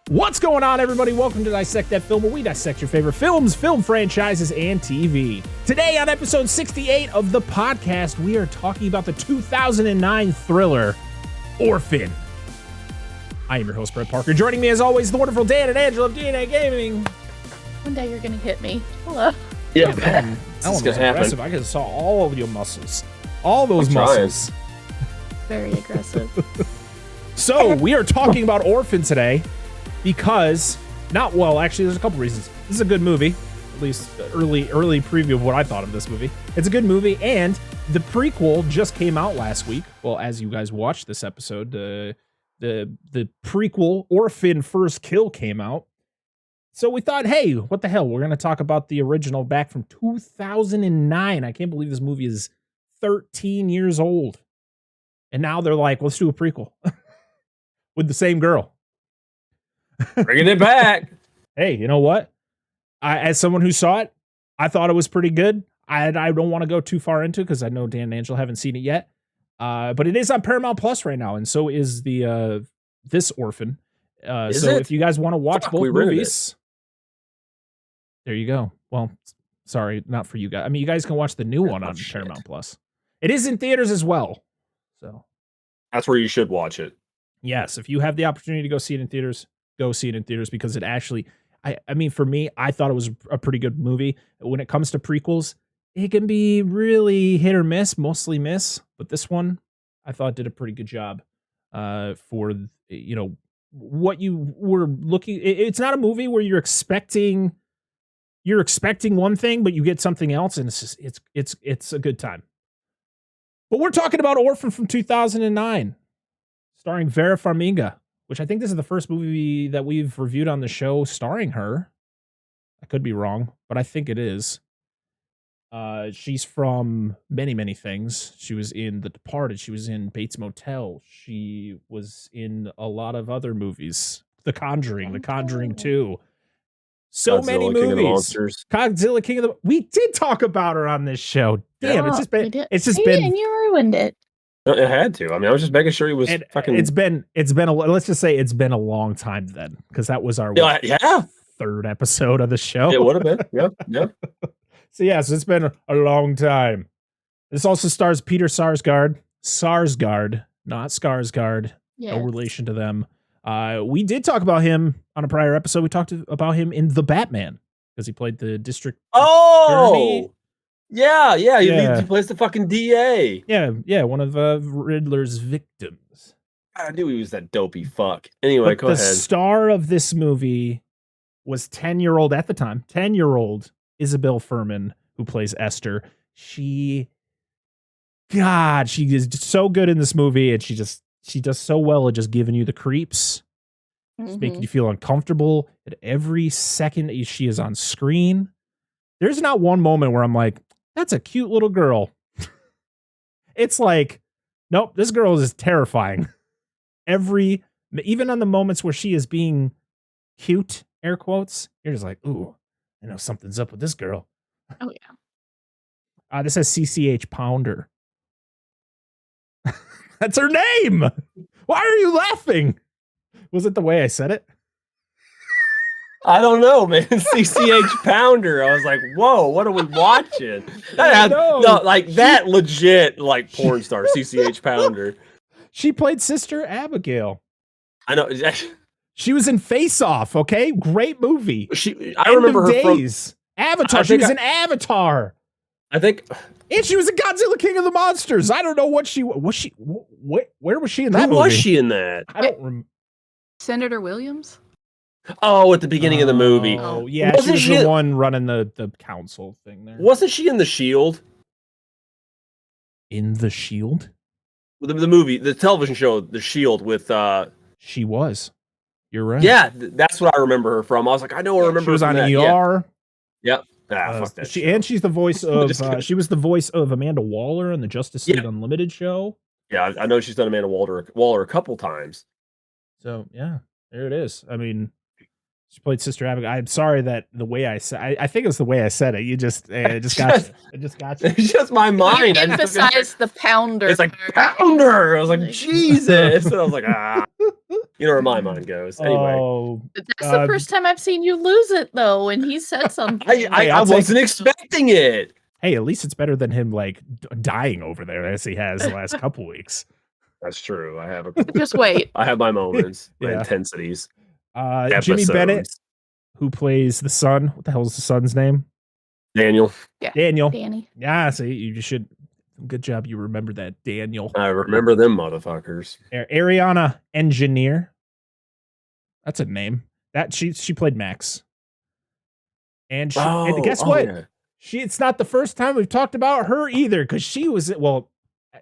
What's going on, everybody? Welcome to Dissect That Film, where we dissect your favorite films, film franchises, and TV. Today on episode 68 of the podcast, we are talking about the 2009 thriller, Orphan. I am your host, Brett Parker. Joining me, as always, the wonderful Dan and Angela of DNA Gaming. One day you're going to hit me. Hello. Yeah, that one was aggressive. I just saw all of your muscles. All those muscles. Very aggressive. So, we are talking about Orphan today. Because, actually, there's a couple reasons. This is a good movie, at least early preview of what I thought of this movie. It's a good movie, and the prequel just came out last week. Well, as you guys watched this episode, the prequel, Orphan First Kill, came out. So we thought, hey, what the hell? We're going to talk about the original back from 2009. I can't believe this movie is 13 years old. And now they're like, let's do a prequel with the same girl. Bringing it back. Hey, you know what? As someone who saw it, I thought it was pretty good. I don't want to go too far into it because I know Dan and Angela haven't seen it yet. But it is on Paramount Plus right now, and so is the this Orphan. If you guys want to watch both movies, there you go. Well, sorry, not for you guys. I mean, you guys can watch the new one on Paramount Plus. It is in theaters as well. So that's where you should watch it. Yes, if you have the opportunity to go see it in theaters, go see it in theaters, because it actually, I mean, for me, I thought it was a pretty good movie. When it comes to prequels, it can be really hit or miss, mostly miss. But this one, I thought did a pretty good job for, you know, what you were looking. It's not a movie where you're expecting one thing, but you get something else, and it's a good time. But we're talking about Orphan from 2009, starring Vera Farmiga, which I think this is the first movie that we've reviewed on the show starring her. I could be wrong, but I think it is. She's from many, many things. She was in The Departed. She was in Bates Motel. She was in a lot of other movies. The Conjuring, The Conjuring 2. So Godzilla, many King movies. Of the Monsters. Godzilla, King of the... We did talk about her on this show. Damn, Yeah, it's just been... And you ruined it. It had to. I mean, I was just making sure he was fucking. It's been let's just say it's been a long time then, because that was our third episode of the show. It would have been. Yeah. So it's been a long time. This also stars Peter Sarsgaard, not Skarsgård. Yes. No relation to them. We did talk about him on a prior episode. We talked about him in The Batman because he played the district attorney. Yeah. He plays the fucking DA. Yeah, one of Riddler's victims. I knew he was that dopey fuck. Anyway, go ahead. The star of this movie was 10-year-old at the time, 10-year-old Isabel Fuhrman, who plays Esther. She is so good in this movie, and she does so well at just giving you the creeps. Just making you feel uncomfortable at every second she is on screen. There's not one moment where I'm like, that's a cute little girl. It's like, nope, this girl is terrifying. Even on the moments where she is being cute, air quotes, you're just like, ooh, I know something's up with this girl. Oh, yeah. This says CCH Pounder. That's her name. Why are you laughing? Was it the way I said it? I don't know, man. CCH Pounder. I was like, whoa, what are we watching? That legit, like, porn star, CCH Pounder. She played Sister Abigail. I know. She was in Face Off, okay? Great movie. I remember her Days. Avatar. She was in Avatar. I think. And she was in Godzilla King of the Monsters. I don't know what she was. Where was she in that movie? Who was she in that? I don't remember. Senator Williams? Oh, at the beginning of the movie. Oh, yeah. Wasn't she was the one running the council thing there. Wasn't she in The Shield? In The Shield? The movie, the television show, The Shield with... She was. You're right. Yeah, that's what I remember her from. I was like, I remember she was on ER. Yeah. Yep. Fuck that she's the voice of... she was the voice of Amanda Waller on the Justice League Unlimited show. Yeah, I know she's done Amanda Waller a couple times. So, yeah, there it is. I mean... She played Sister Abigail. I'm sorry that the way I said, I think it was the way I said it. It just got you. It's just my mind. Emphasize the pounder. It's like pounder. I was like, Jesus. And I was like, You know where my mind goes. Anyway, Oh, That's the first time I've seen you lose it, though, when he said something. I wasn't expecting it. Hey, at least it's better than him like dying over there as he has the last couple weeks. That's true. I have Just wait. I have my moments, my Yeah. intensities. Jimmy Bennett, Episodes. who plays the son. What the hell is the son's name? Daniel. Daniel. Danny. Yeah, see, you should. Good job, you remember that, Daniel. I remember them motherfuckers. Ariana Engineer. That's a name. That she played Max. And guess what? Yeah. It's not the first time we've talked about her either, because she was, well,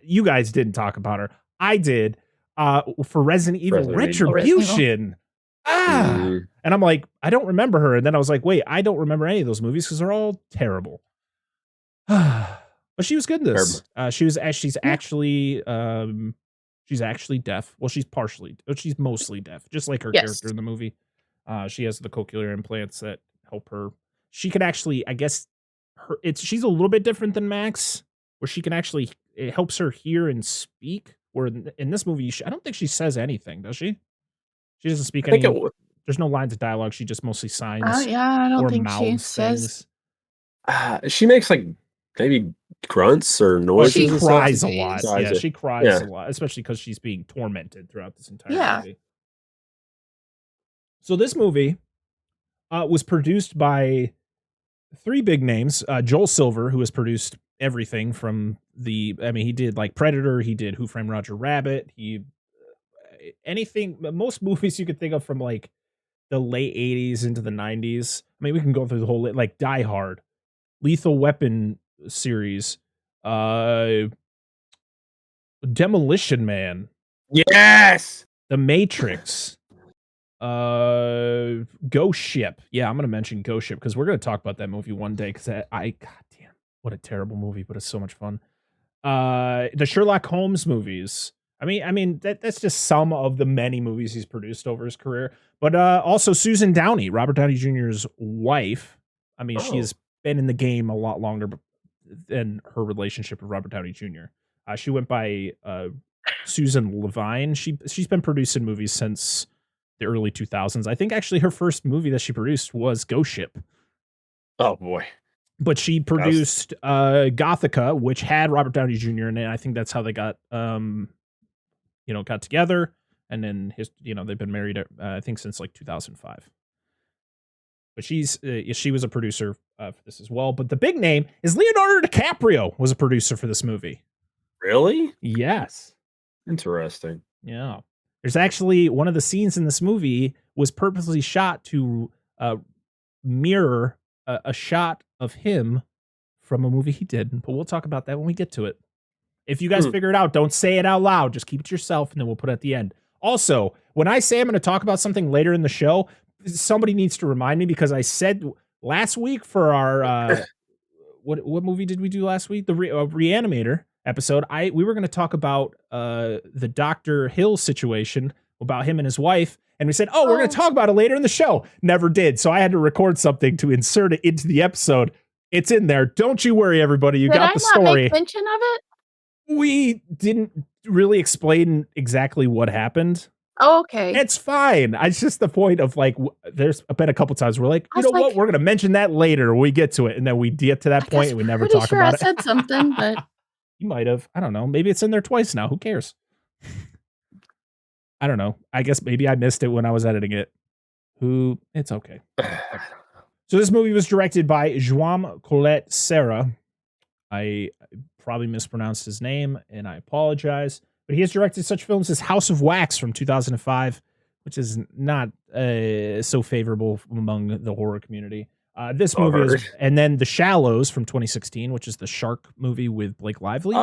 you guys didn't talk about her. I did for Resident Evil Retribution. And I'm like, I don't remember her. And then I was like, wait, I don't remember any of those movies because they're all terrible. But she was good in this. She's actually deaf. Well, she's mostly deaf, just like her character in the movie. She has the cochlear implants that help her. She can actually, I guess, she's a little bit different than Max, where she can actually, it helps her hear and speak. Where in this movie, I don't think she says anything, does she? She doesn't speak any. There's no lines of dialogue. She just mostly signs. I don't think she says. She makes like maybe grunts or noises. Well, she cries a lot. Yeah, she cries a lot, especially because she's being tormented throughout this entire movie. So this movie was produced by three big names. Joel Silver, who has produced everything from he did like Predator, he did Who Framed Roger Rabbit, most movies you could think of from like the late 80s into the 90s. I mean, we can go through the whole, like Die Hard, Lethal Weapon series, Demolition Man. Yes! The Matrix. Ghost Ship. Yeah, I'm gonna mention Ghost Ship because we're gonna talk about that movie one day because goddamn, what a terrible movie, but it's so much fun. The Sherlock Holmes movies. I mean that's just some of the many movies he's produced over his career. But also Susan Downey, Robert Downey Jr.'s wife. I mean, she has been in the game a lot longer than her relationship with Robert Downey Jr. She went by Susan Levine. She's been producing movies since the early 2000s. I think actually her first movie that she produced was Ghost Ship. Oh boy. But she produced Gothica, which had Robert Downey Jr. in it. I think that's how they got got together. And then they've been married I think since like 2005. But she was a producer for this as well. But the big name is Leonardo DiCaprio was a producer for this movie. Really? Yes. Interesting. Yeah. There's actually one of the scenes in this movie was purposely shot to mirror a shot of him from a movie he did. But we'll talk about that when we get to it. If you guys figure it out, don't say it out loud. Just keep it to yourself, and then we'll put it at the end. Also, when I say I'm going to talk about something later in the show, somebody needs to remind me because I said last week for our what movie did we do last week? The Reanimator episode. We were going to talk about the Dr. Hill situation about him and his wife, and we said, we're going to talk about it later in the show. Never did, so I had to record something to insert it into the episode. It's in there. Don't you worry, everybody. You got the story. Did I not make mention of it? We didn't really explain exactly what happened. Oh, okay. It's fine. It's just the point of like, there's been a couple times we're like, what? We're going to mention that later when we get to it. And then we get to that point and we never talk about it. I said something, but you might have. I don't know. Maybe it's in there twice now. Who cares? I don't know. I guess maybe I missed it when I was editing it. It's okay. So this movie was directed by João Colette Serra. I probably mispronounced his name, and I apologize. But he has directed such films as House of Wax from 2005, which is not so favorable among the horror community. This movie and then The Shallows from 2016, which is the shark movie with Blake Lively,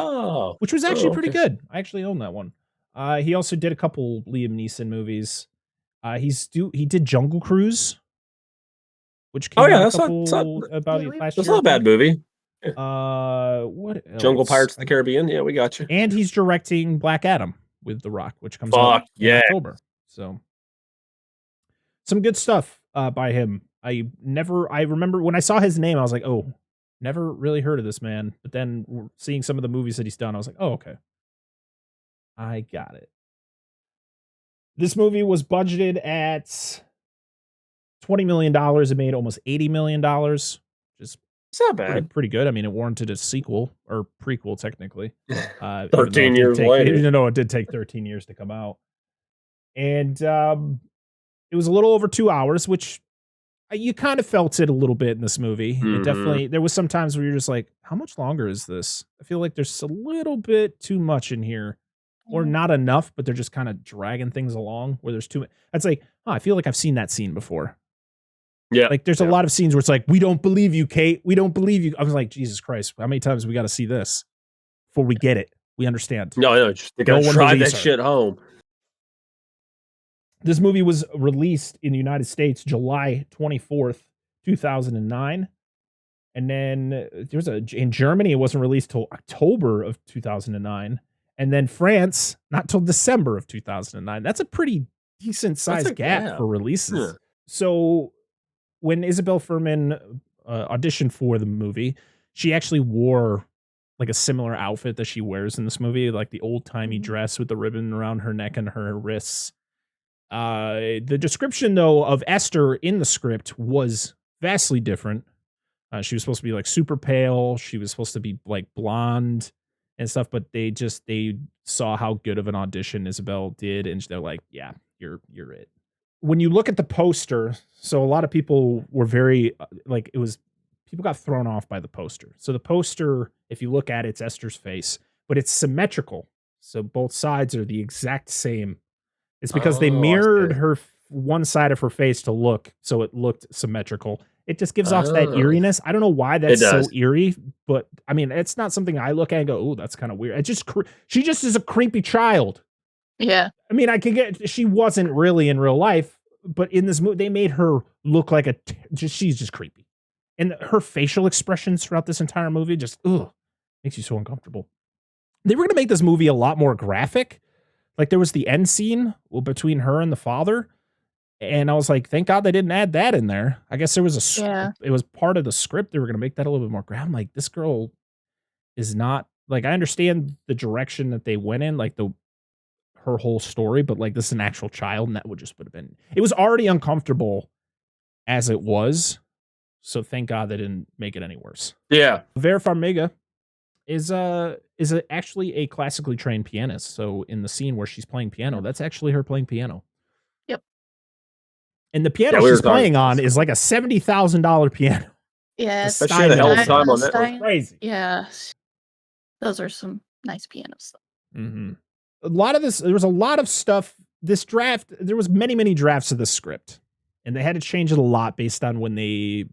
which was actually pretty good. I actually own that one. He also did a couple Liam Neeson movies. He did Jungle Cruise, which came out about last year. It's not a bad movie. What else? Jungle Pirates of the Caribbean. Yeah, we got you. And he's directing Black Adam with The Rock, which comes out in October. So some good stuff by him. I remember when I saw his name, I was like, oh, never really heard of this man. But then seeing some of the movies that he's done, I was like, oh, okay. I got it. This movie was budgeted at $20 million. It made almost $80 million. Just It's not bad. pretty good. I mean, it warranted a sequel or prequel, technically. 13 years later. Even though it did take 13 years to come out. And it was a little over 2 hours, which you kind of felt it a little bit in this movie. It definitely, there was some times where you're just like, how much longer is this? I feel like there's a little bit too much in here. Or not enough, but they're just kind of dragging things along where there's too much. It's like, oh, I feel like I've seen that scene before. Yeah. Like there's a lot of scenes where it's like, we don't believe you, Kate. We don't believe you. I was like, Jesus Christ, how many times we got to see this before we get it? We understand. No, just they gotta drive that shit home. This movie was released in the United States July 24th, 2009. And then in Germany, it wasn't released till October of 2009. And then France, not till December of 2009. That's a pretty decent sized gap for releases. Yeah. So when Isabelle Fuhrman auditioned for the movie, she actually wore like a similar outfit that she wears in this movie, like the old timey dress with the ribbon around her neck and her wrists. The description, though, of Esther in the script was vastly different. She was supposed to be like super pale. She was supposed to be like blonde and stuff, but they saw how good of an audition Isabelle did, and they're like, yeah, you're it. When you look at the poster, so a lot of people were very people got thrown off by the poster. So the poster, if you look at it, it's Esther's face, but it's symmetrical. So both sides are the exact same. It's because they mirrored her one side of her face to look, so it looked symmetrical. It just gives off that eeriness. I don't know why that's so eerie, but I mean, it's not something I look at and go, "Oh, that's kind of weird." She just is a creepy child. Yeah. I mean, she wasn't really in real life, but in this movie, they made her look like she's just creepy. And her facial expressions throughout this entire movie just, makes you so uncomfortable. They were going to make this movie a lot more graphic. Like there was the end scene between her and the father. And I was like, thank God they didn't add that in there. I guess there was it was part of the script. They were going to make that a little bit more graphic. I'm like, this girl is not like, I understand the direction that they went in, like her whole story, but like this is an actual child, and that would have been, it was already uncomfortable as it was. So thank God they didn't make it any worse. Yeah. Vera Farmiga is actually a classically trained pianist. So in the scene where she's playing piano, that's actually her playing piano. Yep. And the piano she's playing on is like a $70,000 piano. Yes. She had a hell of a time on that. That's crazy. Yeah. Those are some nice pianos. Mm-hmm. A lot of this, there was a lot of stuff. This draft, there was many drafts of this script. And they had to change it a lot based on when they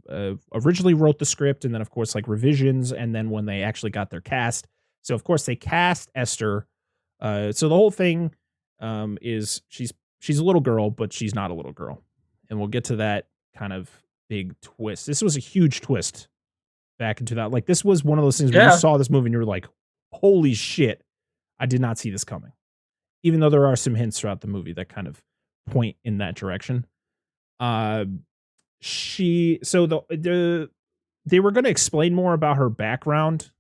originally wrote the script, and then, of course, like revisions, and then when they actually got their cast. So, of course, they cast Esther. So the whole thing is she's a little girl, but she's not a little girl. And we'll get to that kind of big twist. This was a huge twist back into that. Like, this was one of those things where you saw this movie and you were like, holy shit, I did not see this coming. Even though there are some hints throughout the movie that kind of point in that direction. They were going to explain more about her background,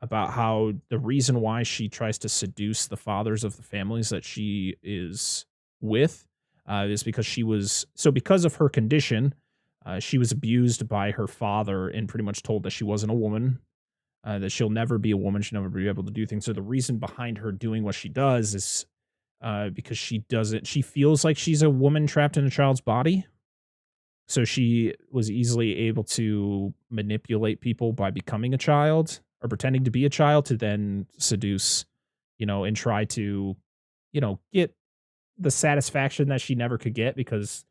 about how the reason why she tries to seduce the fathers of the families that she is with is because because of her condition, she was abused by her father and pretty much told that she wasn't a woman, that she'll never be a woman, she'll never be able to do things. So the reason behind her doing what she does is because she feels like she's a woman trapped in a child's body. So she was easily able to manipulate people by becoming a child or pretending to be a child to then seduce, and try to, get the satisfaction that she never could get because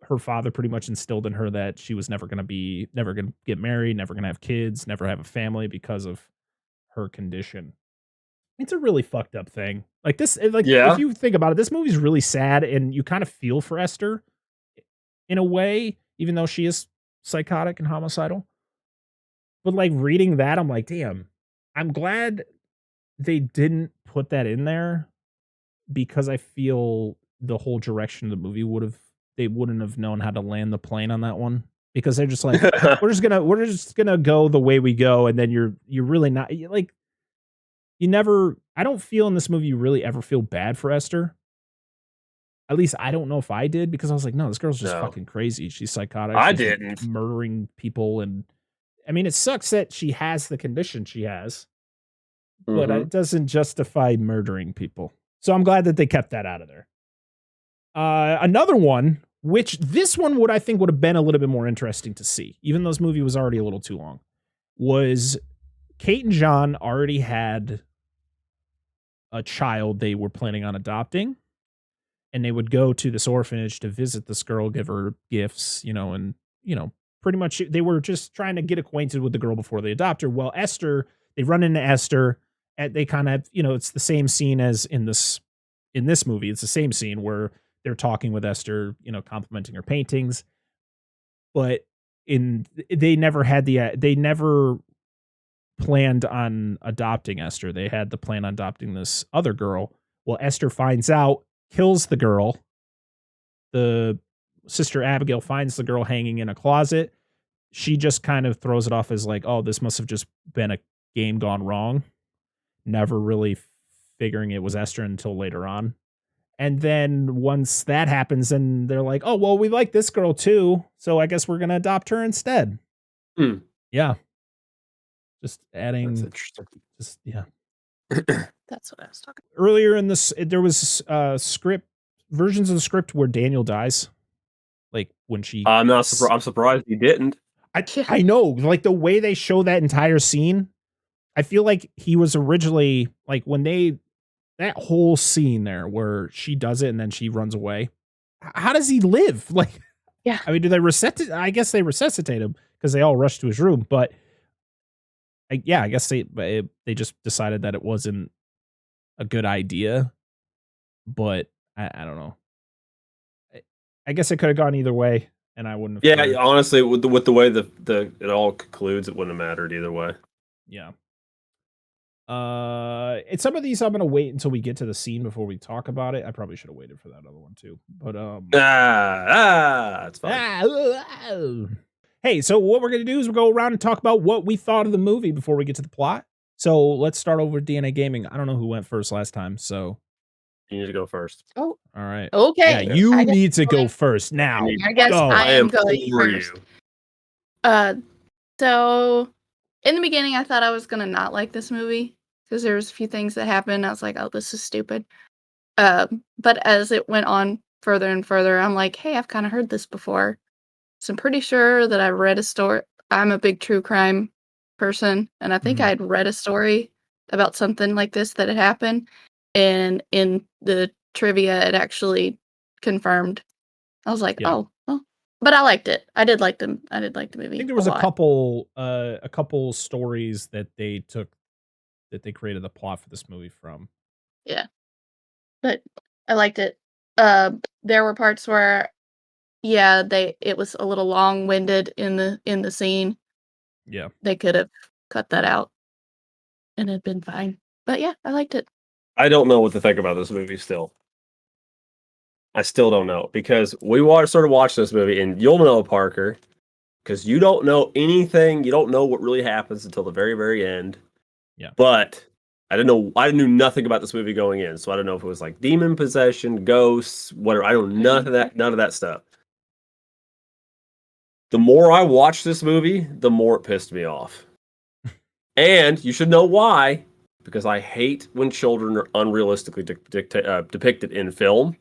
her father pretty much instilled in her that she was never going to get married, never going to have kids, never have a family because of her condition. It's a really fucked up thing. Like this, if you think about it, this movie's really sad and you kind of feel for Esther in a way, even though she is psychotic and homicidal. But like reading that, I'm like, damn, I'm glad they didn't put that in there because I feel the whole direction of the movie they wouldn't have known how to land the plane on that one because they're just like, we're just gonna go the way we go. And then you're really not like, I don't feel in this movie you really ever feel bad for Esther. At least I don't know if I did, because I was like, no, this girl's just No. fucking crazy. She's psychotic. I She's didn't. murdering people, and I mean, it sucks that she has the condition she has, but it doesn't justify murdering people. So I'm glad that they kept that out of there. Another one, which this one I think would have been a little bit more interesting to see, even though this movie was already a little too long, was Kate and John already had a child they were planning on adopting, and they would go to this orphanage to visit this girl, give her gifts, and, pretty much they were just trying to get acquainted with the girl before they adopt her. Well, Esther, they run into Esther, and they kind of, it's the same scene as in this movie. It's the same scene where they're talking with Esther, complimenting her paintings, but they never planned on adopting Esther. They had the plan on adopting this other girl. Well, Esther finds out, kills the girl. The sister Abigail finds the girl hanging in a closet. She just kind of throws it off as like, oh, this must have just been a game gone wrong. Never really figuring it was Esther until later on. And then once that happens, then they're like, oh, well, we like this girl too, so I guess we're going to adopt her instead. Yeah. Just adding. That's interesting. Just, yeah. That's what I was talking about. Earlier in this, there was versions of the script where Daniel dies. Like when she. I'm surprised he didn't. I know, like the way they show that entire scene, I feel like he was originally like when that whole scene there where she does it and then she runs away. How does he live? Like, yeah. I mean, do they resuscitate? I guess they resuscitate him because they all rush to his room. But I guess they just decided that it wasn't a good idea. But I don't know. I guess it could have gone either way, and I wouldn't have. Yeah, cared. honestly, with the way it all concludes, it wouldn't have mattered either way. Yeah. And some of these I'm gonna wait until we get to the scene before we talk about it. I probably should have waited for that other one too. But it's fine. Hey, so what we're gonna do is we'll go around and talk about what we thought of the movie before we get to the plot. So let's start over with DNA Gaming. I don't know who went first last time, so you need to go first. Oh, all right. okay. Yeah, you need to go first now. I guess I am going for first. You. So in the beginning, I thought I was gonna not like this movie because there was a few things that happened. I was like, oh, this is stupid. But as it went on further and further, I'm like, hey, I've kind of heard this before. So I'm pretty sure that I read a story. I'm a big true crime person, and I think I had read a story about something like this that had happened. And in the trivia, it actually confirmed. I was like, oh, well. But I liked it. I did like the movie. I think there was a couple stories that they took that they created the plot for this movie from. Yeah. But I liked it. There were parts where it was a little long-winded in the scene. Yeah. They could have cut that out and it'd been fine. But yeah, I liked it. I don't know what to think about this movie still. I still don't know, because we started watching this movie, and you'll know, Parker, because you don't know anything. You don't know what really happens until the very, very end. Yeah. But I knew nothing about this movie going in, so I don't know if it was like demon possession, ghosts, whatever. I don't none of that stuff. The more I watched this movie, the more it pissed me off. And you should know why, because I hate when children are unrealistically depicted in film.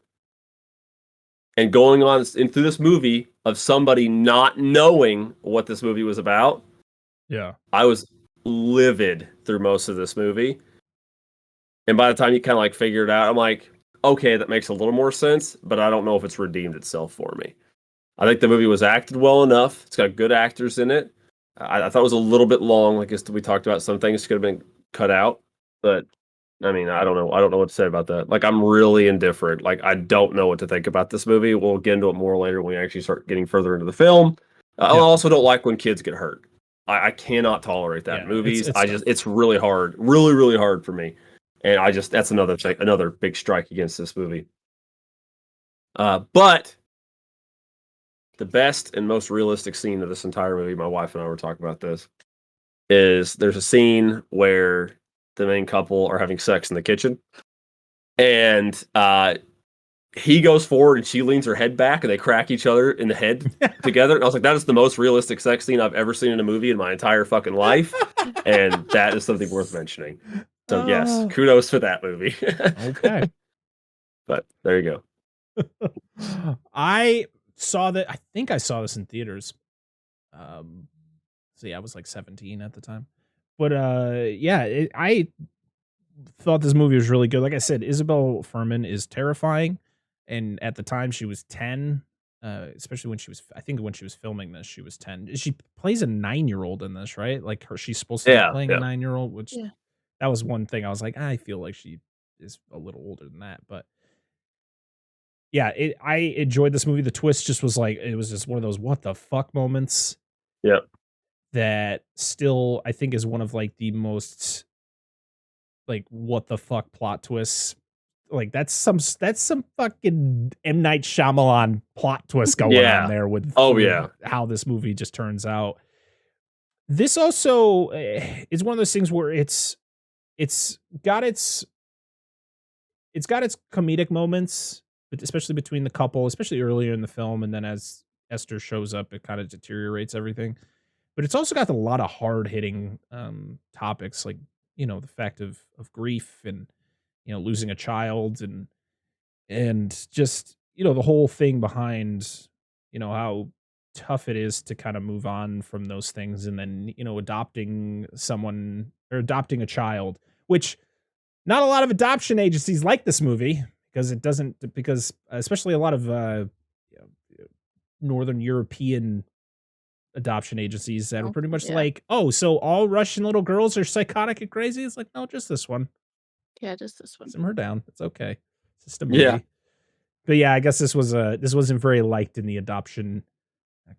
And going on through this movie of somebody not knowing what this movie was about. Yeah. I was livid through most of this movie. And by the time you kind of like figure it out, I'm like, okay, that makes a little more sense, but I don't know if it's redeemed itself for me. I think the movie was acted well enough. It's got good actors in it. I thought it was a little bit long. Like we talked about, some things could have been cut out, but I mean, I don't know. I don't know what to say about that. Like, I'm really indifferent. Like, I don't know what to think about this movie. We'll get into it more later when we actually start getting further into the film. I also don't like when kids get hurt. I cannot tolerate that in movies. It's really hard, really, really hard for me. And that's another big strike against this movie. But the best and most realistic scene of this entire movie, my wife and I were talking about this, is there's a scene where the main couple are having sex in the kitchen, and he goes forward and she leans her head back and they crack each other in the head together. And I was like, that is the most realistic sex scene I've ever seen in a movie in my entire fucking life. And that is something worth mentioning. So yes, kudos for that movie. Okay. But there you go. I think I saw this in theaters. So yeah, I was like 17 at the time. But yeah, I thought this movie was really good. Like I said, Isabel Furman is terrifying, and at the time she was 10. Especially when she was, I think when she was filming this, she was 10. She plays a 9-year-old in this, right? Like she's supposed to be playing a 9-year-old, which that was one thing I was like, I feel like she is a little older than that. But yeah, I enjoyed this movie. The twist just was like, it was just one of those what the fuck moments. Yep. That still I think is one of like the most like what the fuck plot twists. Like that's some fucking M. Night Shyamalan plot twist going on there with how this movie just turns out. This also is one of those things where it's got its comedic moments, but especially between the couple, especially earlier in the film, and then as Esther shows up, it kind of deteriorates everything. But it's also got a lot of hard-hitting topics, like, you know, the fact of grief and, you know, losing a child and just, you know, the whole thing behind, you know, how tough it is to kind of move on from those things, and then, you know, adopting someone or adopting a child, which not a lot of adoption agencies like this movie because especially a lot of you know, Northern European adoption agencies that are pretty much like, oh, so all Russian little girls are psychotic and crazy. It's like, no, just this one. Yeah, just this one. Simmer her down. It's okay. It's just a movie. Yeah. But yeah, I guess this wasn't very liked in the adoption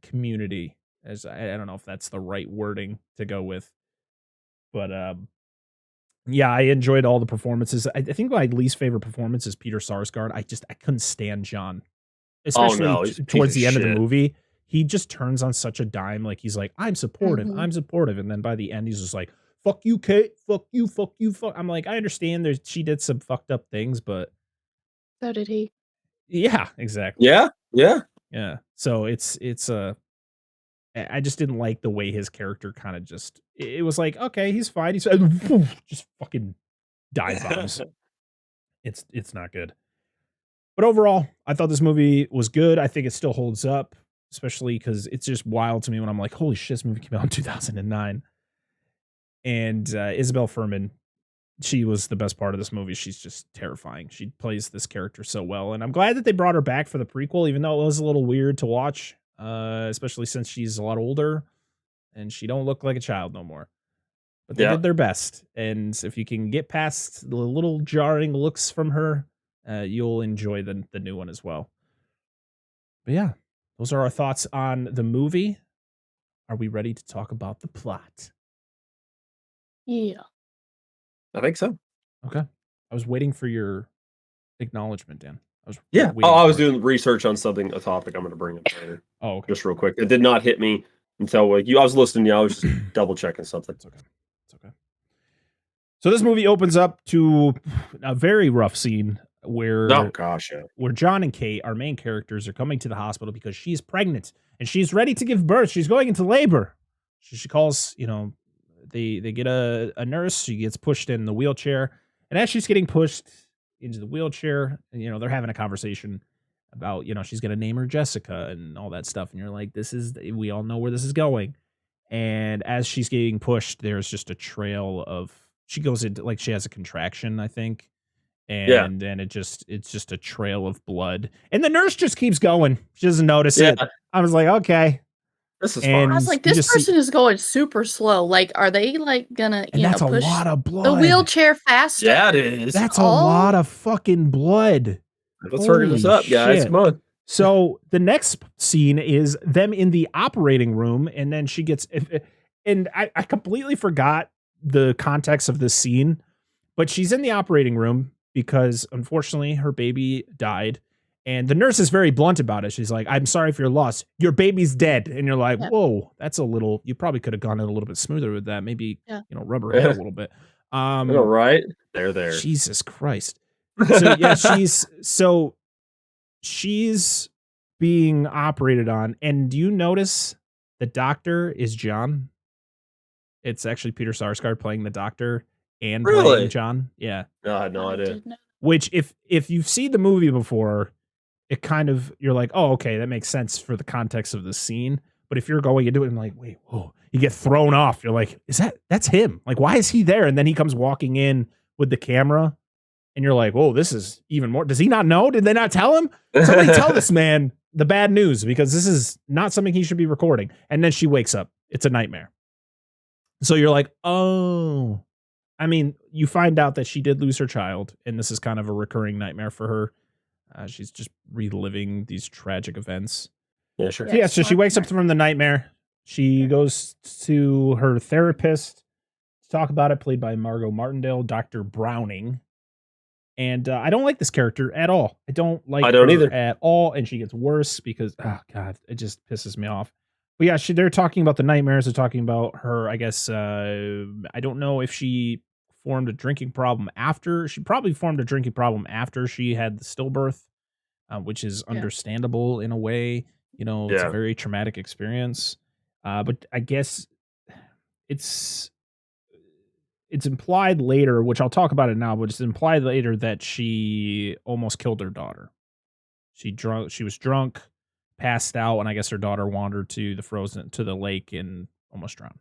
community. As I don't know if that's the right wording to go with, but yeah, I enjoyed all the performances. I think my least favorite performance is Peter Sarsgaard. I couldn't stand John, especially towards the end of the movie. He just turns on such a dime. Like he's like, I'm supportive. And then by the end, he's just like, fuck you, Kate. Fuck you. Fuck you. Fuck. I'm like, I understand she did some fucked up things, but so did he. Yeah, exactly. Yeah. So it's I just didn't like the way his character kind of just, it was like, okay, he's fine. He's just fucking dive bombs. It's not good. But overall, I thought this movie was good. I think it still holds up, especially because it's just wild to me when I'm like, holy shit, this movie came out in 2009. And Isabel Furman, she was the best part of this movie. She's just terrifying. She plays this character so well. And I'm glad that they brought her back for the prequel, even though it was a little weird to watch, especially since she's a lot older and she don't look like a child no more. But they did their best. And if you can get past the little jarring looks from her, you'll enjoy the new one as well. But yeah, those are our thoughts on the movie. Are we ready to talk about the plot? Yeah. I think so. Okay. I was waiting for your acknowledgement, Dan. I was doing research on a topic I'm going to bring up later. Oh, okay. Just real quick. It did not hit me until I was listening. I was just double checking something. It's okay. So this movie opens up to a very rough scene where where John and Kate, our main characters, are coming to the hospital because she's pregnant and she's ready to give birth. She's going into labor. She calls, you know, they get a nurse. She gets pushed in the wheelchair, and as she's getting pushed into the wheelchair, you know, they're having a conversation about, you know, she's gonna name her Jessica and all that stuff. And you're like, we all know where this is going. And as she's getting pushed, there's just a trail of, she goes into, like, she has a contraction, I think. And then it's just a trail of blood. And the nurse just keeps going. She doesn't notice it. I was like, okay. This is fine. I was like, this person is going super slow. Like, are they like gonna, that's push a lot of blood. The wheelchair faster? Yeah, it is. That's a lot of fucking blood. Let's hurry this up, guys. Come on. So the next scene is them in the operating room, and then she gets, and I completely forgot the context of this scene, but she's in the operating room because unfortunately her baby died. And the nurse is very blunt about it. She's like, I'm sorry for your loss. Your baby's dead. And you're like, whoa, that's a little, you probably could have gone in a little bit smoother with that. Maybe, you know, rub her head a little bit. All right. There. Jesus Christ. So yeah, she's being operated on, and do you notice the doctor is John? It's actually Peter Sarsgaard playing the doctor and Really? playing John. Yeah. No, I had no I idea. did not. Which if you've seen the movie before, it kind of, you're like, oh, okay, that makes sense for the context of the scene. But if you're going into it and like, wait, whoa, you get thrown off. You're like, that's him? Like, why is he there? And then he comes walking in with the camera, and you're like, whoa, this is even more. Does he not know? Did they not tell him? Somebody tell this man the bad news, because this is not something he should be recording. And then she wakes up. It's a nightmare. So you're like, oh. I mean, you find out that she did lose her child, and this is kind of a recurring nightmare for her. She's just reliving these tragic events. Yeah, sure. So, so she wakes up from the nightmare. She goes to her therapist to talk about it, played by Margot Martindale, Dr. Browning. And I don't like this character at all. I don't her either at all. And she gets worse because, oh God, it just pisses me off. But yeah, they're talking about the nightmares. They're talking about her, I guess, I don't know if she formed a drinking problem after. She probably formed a drinking problem after she had the stillbirth, which is understandable in a way. You know, it's a very traumatic experience. But I guess it's implied later, which I'll talk about it now, but it's implied later that she almost killed her daughter. She was drunk, passed out, and I guess her daughter wandered to the lake and almost drowned.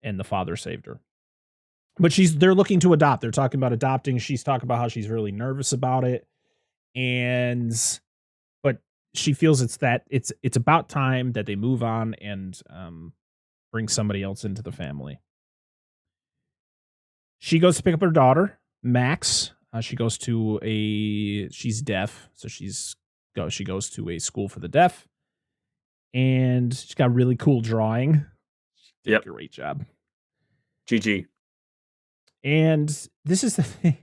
And the father saved her. But they're looking to adopt. They're talking about adopting. She's talking about how she's really nervous about it. But she feels it's about time that they move on and bring somebody else into the family. She goes to pick up her daughter, Max. She goes to she's deaf, so she goes to a school for the deaf, and she's got really cool drawing. She did a great job. GG. And this is the thing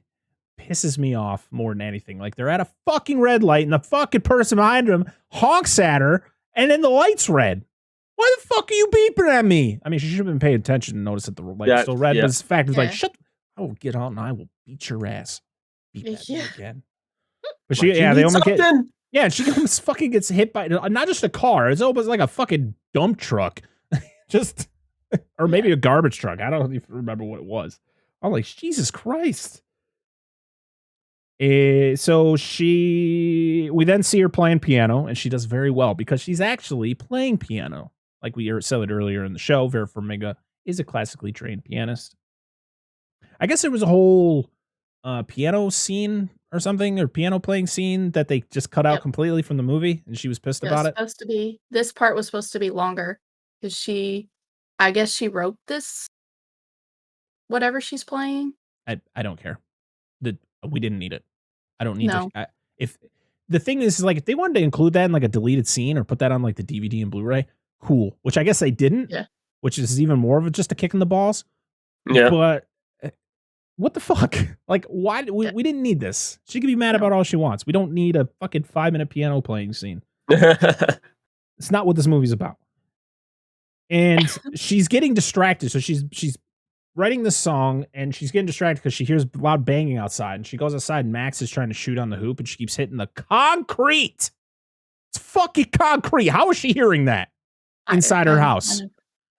pisses me off more than anything. Like, they're at a fucking red light, and the fucking person behind them honks at her, and then the light's red. Why the fuck are you beeping at me? I mean, she should have been paying attention and noticed that the light was still red. But the fact is, like, shut. I will get on and I will beat your ass. Beat at me again. But they almost get. Yeah, she almost fucking gets hit by not just a car. It's almost like a fucking dump truck, or maybe a garbage truck. I don't even remember what it was. I'm like, Jesus Christ. So we then see her playing piano, and she does very well because she's actually playing piano. Like we said earlier in the show, Vera Farmiga is a classically trained pianist. I guess there was a whole piano scene or something, or piano playing scene that they just cut out completely from the movie, and she was pissed about it. This part was supposed to be longer because I guess she wrote this, whatever she's playing. I don't care. We didn't need it. I don't need to. If the thing is, like, if they wanted to include that in like a deleted scene or put that on like the DVD and Blu-ray, cool. Which I guess they didn't. Yeah. Which is even more of just a kick in the balls. Yeah. But what the fuck? Like, why? We didn't need this. She can be mad about all she wants. We don't need a fucking 5-minute piano playing scene. It's not what this movie's about. And she's getting distracted. So she's writing this song, and she's getting distracted because she hears loud banging outside, and she goes outside, and Max is trying to shoot on the hoop, and she keeps hitting the concrete. It's fucking concrete. How is she hearing that inside her house?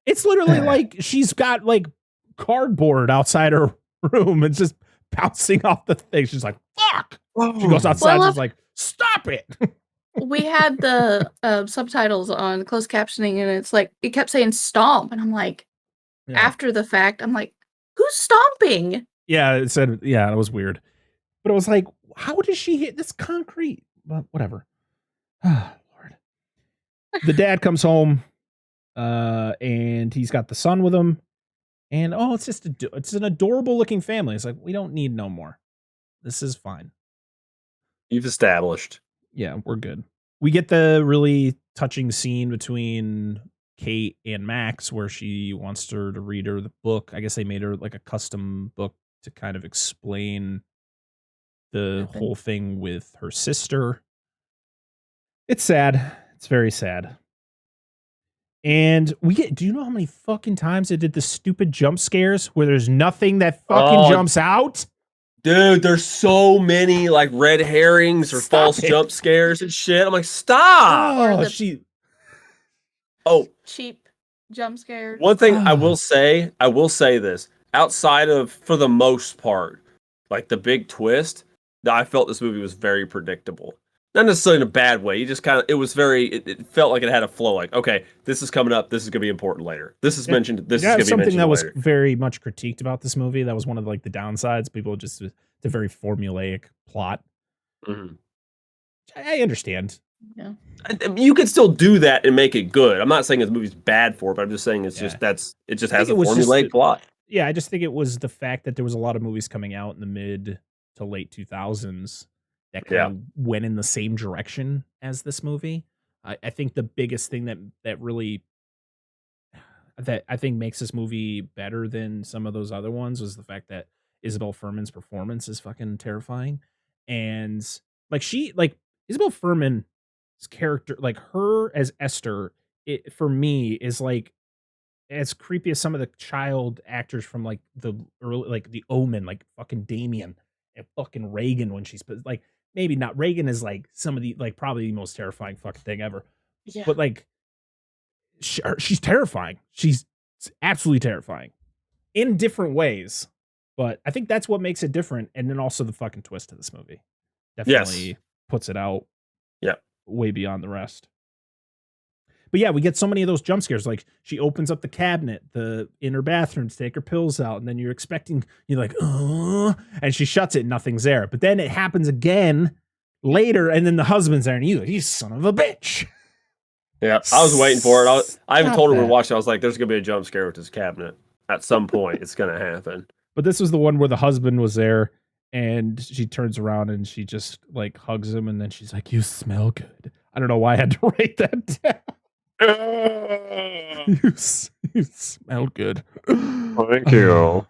It's literally like she's got like cardboard outside her room and just bouncing off the thing. She's like, fuck. She goes outside and she's like, stop it. We had the subtitles on closed captioning, and it's like, it kept saying stomp, and I'm like, after the fact, I'm like, who's stomping? Yeah, it said, it was weird. But it was like, how did she hit this concrete? But whatever. Lord. The dad comes home, and he's got the son with him. And, it's an adorable looking family. It's like, we don't need no more. This is fine. You've established. Yeah, we're good. We get the really touching scene between Kate and Max where she wants her to read her the book. I guess they made her like a custom book to kind of explain the whole thing with her sister. It's sad. It's very sad. And do you know how many fucking times they did the stupid jump scares where there's nothing that fucking jumps out? Dude, there's so many like red herrings or Stop false it. jump scares and shit. I'm like, stop. Or Oh, the- Oh, Cheap jump scare. one thing I will say this. Outside of, for the most part, like the big twist, that I felt this movie was very predictable. Not necessarily in a bad way. You just kind of, it felt like it had a flow. Like, okay, this is coming up. This is going to be important later. This is mentioned. This is going to be something mentioned that was later. very much critiqued about this movie. That was one of like the downsides. People just, it's a very formulaic plot. Mhm. I understand. Yeah. You could still do that and make it good. I'm not saying the movie's bad for it, but I'm just saying it's Yeah. just it just I has think a it was just formulaic the- plot. Yeah, I just think it was the fact that there was a lot of movies coming out in the mid to late 2000s that kind of went in the same direction as this movie. I think the biggest thing that really that I think makes this movie better than some of those other ones was the fact that Isabel Furman's performance is fucking terrifying. And like Isabel Furman's character, like her as Esther, it for me is like as creepy as some of the child actors from like the early, like the Omen, like fucking Damien and fucking Reagan when she's like, maybe not Reagan is like some of the like probably the most terrifying fucking thing ever. Yeah. But like she's terrifying. She's absolutely terrifying in different ways. But I think that's what makes it different. And then also the fucking twist of this movie definitely puts it out way beyond the rest. But yeah, we get so many of those jump scares. Like she opens up the cabinet, in her bathroom to take her pills out, and then you're like, oh, and she shuts it, and nothing's there. But then it happens again later, and then the husband's there, and you son of a bitch. Yeah, I was waiting for it. I even told her we that. watched it. I was like, "There's gonna be a jump scare with this cabinet at some point. It's gonna happen." But this was the one where the husband was there, and she turns around and she just like hugs him, and then she's like, "You smell good." I don't know why I had to write that down. You smell good. Thank you.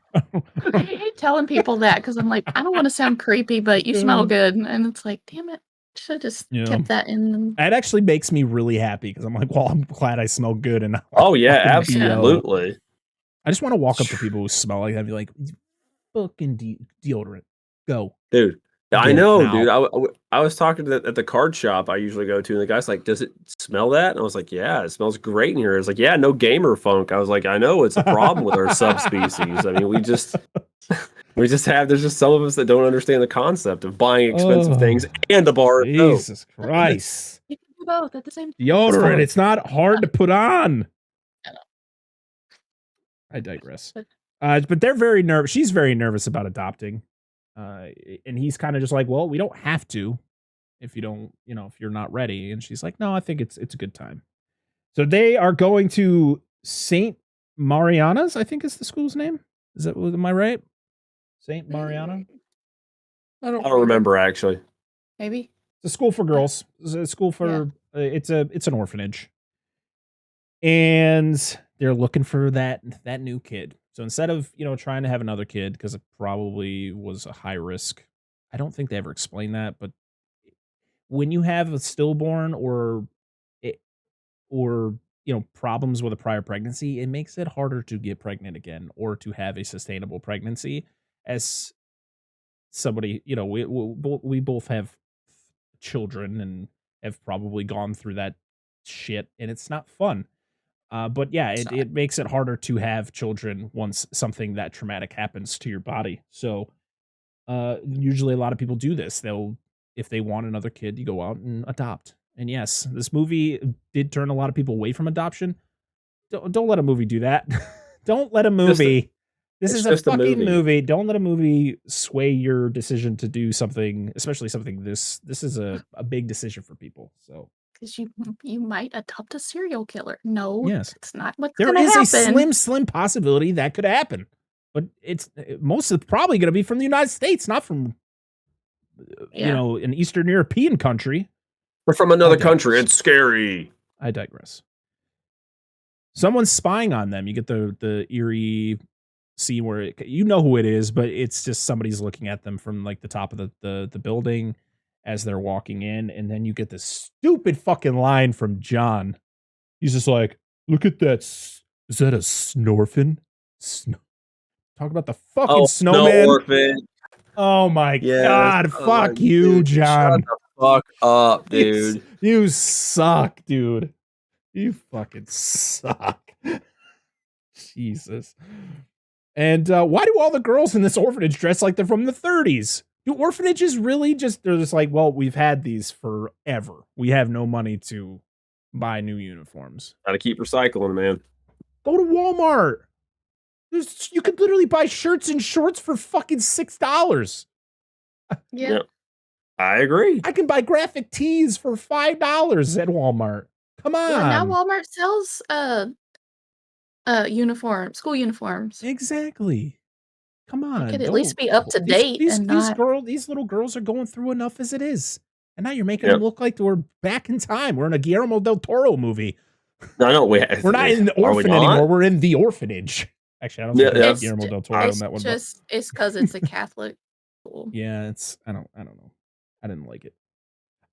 I hate telling people that because I'm like, I don't want to sound creepy, but you smell good. And it's like, damn it. Should have just kept that in. It actually makes me really happy because I'm like, well, I'm glad I smell good. And Oh yeah, fucking absolutely. I just want to walk up to people who smell like that and be like, fucking deodorant. Go. Dude. Do I it know, now. dude. I was talking to at the card shop I usually go to, and the guy's like, "Does it smell that?" And I was like, "Yeah, it smells great in here." It's like, "Yeah, no gamer funk." I was like, "I know it's a problem with our subspecies. I mean, we just have. There's just some of us that don't understand the concept of buying expensive things and the bar. Jesus Christ! You can do both at the same time. Deodorant. It's not hard to put on. I digress. But they're very nervous. She's very nervous about adopting. And he's kind of just like, well, we don't have to if you don't, if you're not ready. And she's like, no, I think it's a good time. So they are going to St. Mariana's, I think is the school's name. Am I right? St. Mariana? I don't remember actually. Maybe. It's a school for girls. It's a school for, it's an orphanage. And they're looking for that new kid. So instead of, trying to have another kid, because it probably was a high risk, I don't think they ever explained that, but when you have a stillborn or problems with a prior pregnancy, it makes it harder to get pregnant again or to have a sustainable pregnancy. As somebody, we both have children and have probably gone through that shit, and it's not fun. But yeah, it makes it harder to have children once something that traumatic happens to your body. So usually a lot of people do this. If they want another kid, you go out and adopt. And yes, this movie did turn a lot of people away from adoption. Don't let a movie do that. Don't let a movie. This is a fucking movie. Don't let a movie sway your decision to do something, especially something this is a big decision for people. So. Because you might adopt a serial killer. No, yes, it's not what's there going to is happen. a slim possibility that could happen, but it's probably going to be from the United States, not from an Eastern European country. Or from another country. It's scary. I digress. Someone's spying on them. You get the eerie scene where you know who it is, but it's just somebody's looking at them from like the top of the building as they're walking in, and then you get this stupid fucking line from John. He's just like, look at that. Is that a snorfin? Talk about the fucking snowman. No, Orphan. Oh my God. Fuck you, dude, John. Shut the fuck up, dude. You suck, dude. You fucking suck. Jesus. And why do all the girls in this orphanage dress like they're from the 30s? Do orphanages really they're just like, well, we've had these forever. We have no money to buy new uniforms. Gotta keep recycling, man. Go to Walmart. You could literally buy shirts and shorts for fucking $6. Yeah. I agree. I can buy graphic tees for $5 at Walmart. Come on. Well, now Walmart sells school uniforms. Exactly. Come on. It could at least be up to date These little girls are going through enough as it is. And now you're making them look like we're back in time. We're in a Guillermo del Toro movie. No, we're not in the orphan anymore. We're in the orphanage. Actually, I don't think it's Guillermo del Toro on that one. It's because it's a Catholic school. Yeah, I don't know. I didn't like it.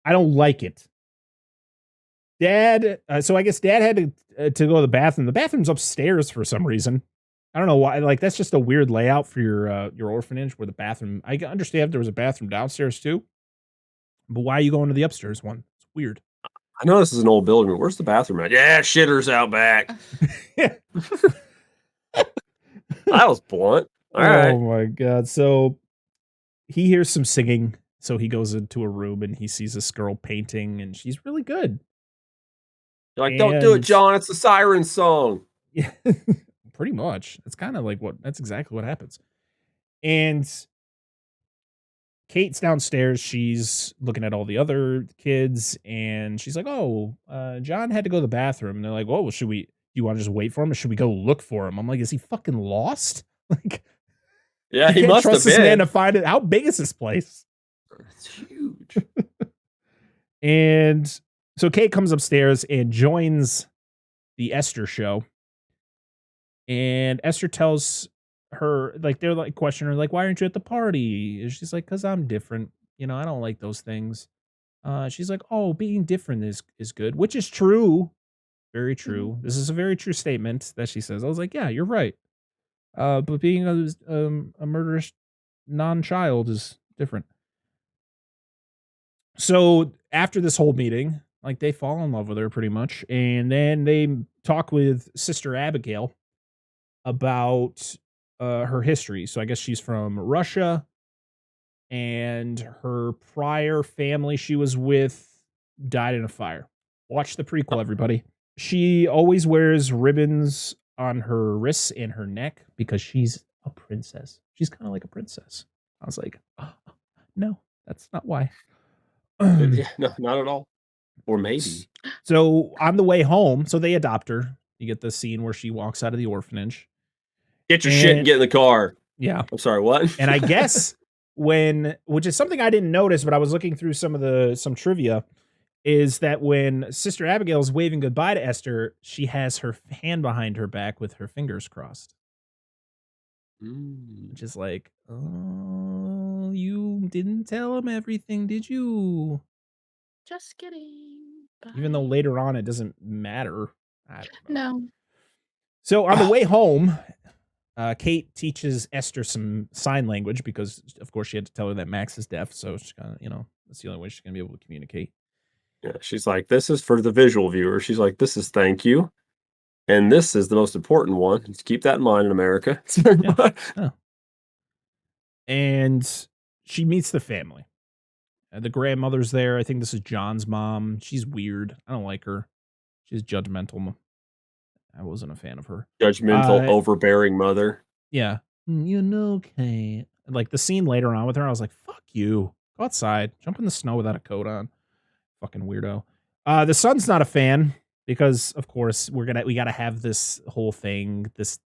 I don't like it. Dad, so I guess Dad had to go to the bathroom. The bathroom's upstairs for some reason. I don't know why. Like, that's just a weird layout for your orphanage where the bathroom. I understand if there was a bathroom downstairs too, but why are you going to the upstairs one? It's weird. I know this is an old building. Where's the bathroom at? Yeah, shitter's out back. That was blunt. All right. Oh my God. So he hears some singing. So he goes into a room and he sees this girl painting and she's really good. You're like, don't do it, John. It's the siren song. Yeah, pretty much. It's kind of like that's exactly what happens. And Kate's downstairs. She's looking at all the other kids and she's like, oh, John had to go to the bathroom. And they're like, oh, well, you want to just wait for him or should we go look for him? I'm like, is he fucking lost? Like, yeah, he must trust have been. This man to find it. How big is this place? It's huge. And so Kate comes upstairs and joins the Esther show. And Esther tells her, like, they're like questioning her, like, why aren't you at the party? And she's like, because I'm different. You know, I don't like those things. She's like, oh, being different is good, which is true. Very true. Mm-hmm. This is a very true statement that she says. I was like, yeah, you're right. But being a murderous non-child is different. So after this whole meeting, like, they fall in love with her pretty much. And then they talk with Sister Abigail about her history. So I guess she's from Russia and her prior family she was with died in a fire. Watch the prequel, everybody. She always wears ribbons on her wrists and her neck because she's a princess. She's kind of like a princess. I was like, oh, no, that's not why. Yeah, no, not at all. Or maybe. So on the way home, so they adopt her. You get the scene where she walks out of the orphanage. Get your shit and get in the car. Yeah. I'm sorry, what? And I guess which is something I didn't notice, but I was looking through some trivia, is that when Sister Abigail's waving goodbye to Esther, she has her hand behind her back with her fingers crossed. Which is like, oh, you didn't tell him everything, did you? Just kidding. Bye. Even though later on it doesn't matter. I don't know. No. So on the way home, Kate teaches Esther some sign language because, of course, she had to tell her that Max is deaf. So she's gonna, that's the only way she's gonna be able to communicate. Yeah, she's like, this is for the visual viewer. She's like, this is thank you. And this is the most important one. Just keep that in mind in America. Yeah. Oh. And she meets the family. The grandmother's there. I think this is John's mom. She's weird. I don't like her. She's judgmental. I wasn't a fan of her. Judgmental, overbearing mother. Yeah. Kate. Like the scene later on with her, I was like, fuck you. Go outside. Jump in the snow without a coat on. Fucking weirdo. The son's not a fan because, of course, we gotta have this whole thing, this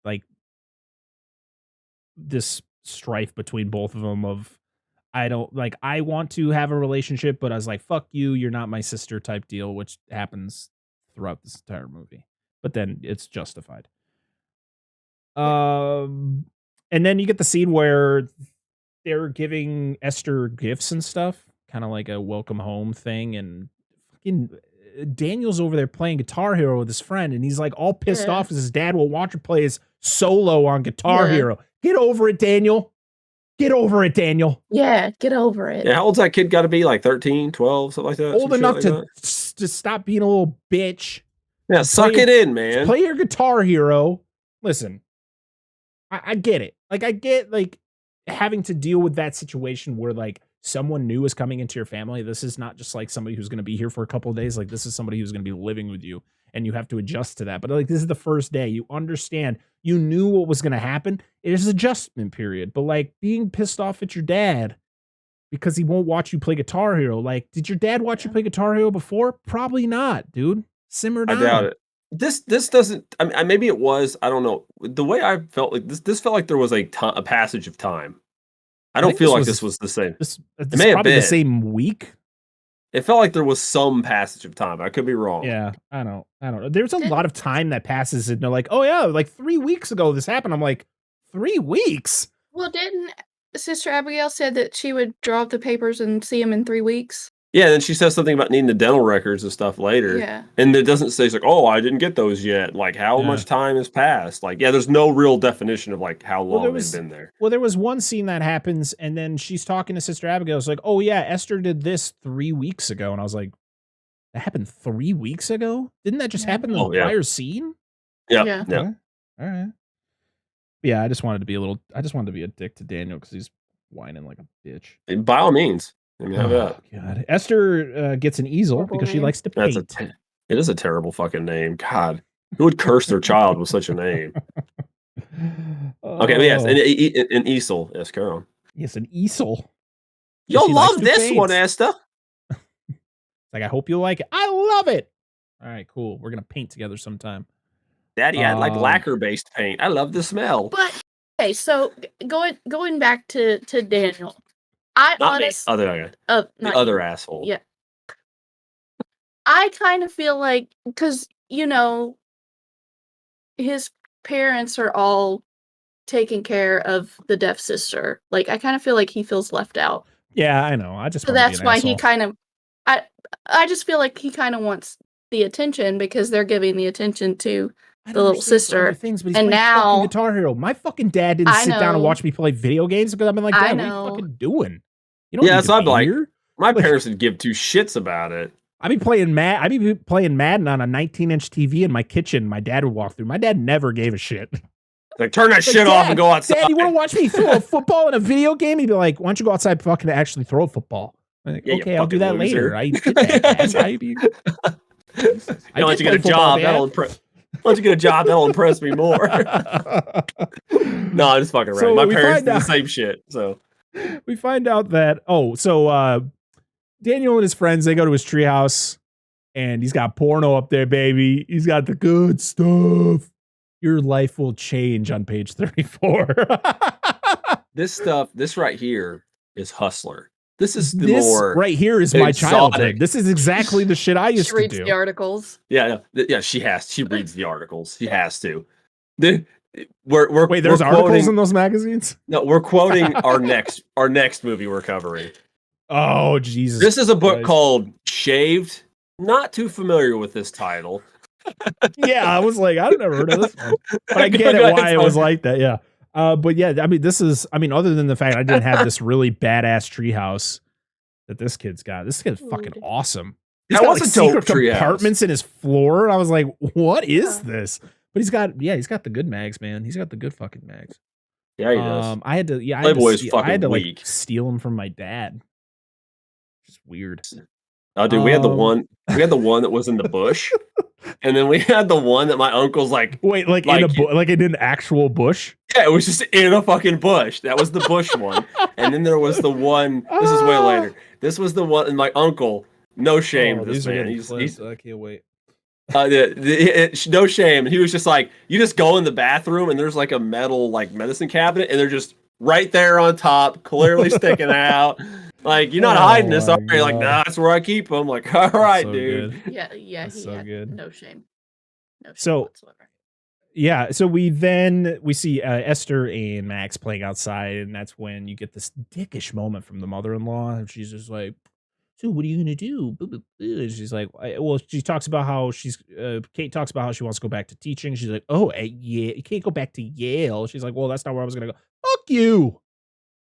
strife between both of them of, I want to have a relationship, but I was like, fuck you, you're not my sister type deal, which happens throughout this entire movie. But then it's justified. And then you get the scene where they're giving Esther gifts and stuff, kind of like a welcome home thing, and fucking Daniel's over there playing Guitar Hero with his friend, and he's like all pissed off because his dad will watch her play his solo on Guitar Hero. Get over it, Daniel. Get over it, Daniel. Yeah, get over it. Yeah, how old's that kid got to be? Like 13, 12, something like that? Old Some shit enough like to that? to stop being a little bitch. Yeah, suck it in, man. Play your Guitar Hero. Listen, I get it. Like, I get, like, having to deal with that situation where, like, someone new is coming into your family. This is not just, like, somebody who's going to be here for a couple of days. Like, this is somebody who's going to be living with you, and you have to adjust to that. But, like, this is the first day. You understand. You knew what was going to happen. There's an adjustment period. But, like, being pissed off at your dad because he won't watch you play Guitar Hero. Like, did your dad watch you play Guitar Hero before? Probably not, dude. Simmer down. I doubt it. This doesn't. I mean, maybe it was. I don't know. The way I felt like this felt like there was a passage of time. I don't feel like this was the same. This may have probably the been. same week. It felt like there was some passage of time. I could be wrong. Yeah, I don't know. There's a lot of time that passes, and they're like, "Oh yeah, like 3 weeks ago this happened." I'm like, 3 weeks? Well, didn't Sister Abigail said that she would draw up the papers and see him in 3 weeks? Yeah, and then she says something about needing the dental records and stuff later. Yeah. And it doesn't say, it's like, oh, I didn't get those yet. Like, how much time has passed? Like, yeah, there's no real definition of, like, how long they've been there. Well, there was one scene that happens, and then she's talking to Sister Abigail. It's like, oh, yeah, Esther did this 3 weeks ago. And I was like, that happened 3 weeks ago? Didn't that just happen in the prior scene? Yeah. Okay. All right. Yeah, I just wanted to be a dick to Daniel because he's whining like a bitch. By all means. I mean, how about God. Esther gets an easel because she likes to paint. It is a terrible fucking name. God, who would curse their child with such a name? Okay, but yes, an easel. Yes, Carol. Yes, an easel. You'll love this one, Esther. Like, I hope you like it. I love it. All right, cool. We're gonna paint together sometime. Daddy, I like lacquer-based paint. I love the smell. But okay, so going back to Daniel. I honestly, the other asshole. Yeah. I kind of feel like, because, you know, his parents are all taking care of the deaf sister. Like, I kind of feel like he feels left out. Yeah, I know. So that's why he kind of, I just feel like he kind of wants the attention because they're giving the attention to the little sister. Things, but he's and now Guitar Hero. My fucking dad didn't sit down and watch me play video games because I've been like, Dad, what are you fucking doing? You don't yeah, so I'd be like, my parents would give two shits about it. I'd be playing Madden on a 19-inch TV in my kitchen. My dad would walk through. My dad never gave a shit. Like, turn that shit off and go outside. Dad, you want to watch me throw a football in a video game? He'd be like, why don't you go outside and fucking actually throw a football? I'm like, okay, I'll do that later. I did that, Why don't you get a job? That'll impress. Why don't you get a job? That'll impress me more. No, I'm just fucking around. So my parents did the same shit. So we find out that Daniel and his friends, they go to his treehouse, and he's got porno up there, baby. He's got the good stuff. Your life will change on page 34. This right here is Hustler. This right here is my childhood. This is exactly the shit I used to do. She reads the articles. Yeah, she reads the articles. She has to. Wait, there's articles in those magazines? No, we're quoting our next movie we're covering. Oh, Jesus. This is a book called Shaved. Not too familiar with this title. Yeah, I was like, I've never heard of this one. But I get it why it was like that, yeah. But yeah, I mean, other than the fact I didn't have this really badass treehouse that this kid's got. This kid's fucking awesome. He's got like secret compartments in his floor. And I was like, what is this? But he's got the good mags, man. He's got the good fucking mags. Yeah, he does. I had to like steal them from my dad. Just weird. Oh, dude, we had the one that was in the bush, and then we had the one that my uncle's like. Wait, like in an actual bush? Yeah, it was just in a fucking bush. That was the bush one, and then there was the one. This is way later. This was the one, and my uncle. No shame, this man. He's I can't wait. No shame. He was just like, you just go in the bathroom, and there's like a metal like medicine cabinet, and they're just right there on top, clearly sticking out. Like, you're not hiding this, are you? Like, nah, that's where I keep them. Like, all right, dude. Good. Yeah, that's so good. No shame whatsoever. Yeah, so we see Esther and Max playing outside, and that's when you get this dickish moment from the mother-in-law, and she's just like, so what are you gonna do? And she's like, well, she talks about how Kate talks about how she wants to go back to teaching. She's like, oh, yeah, you can't go back to Yale. She's like, well, that's not where I was gonna go. Fuck you.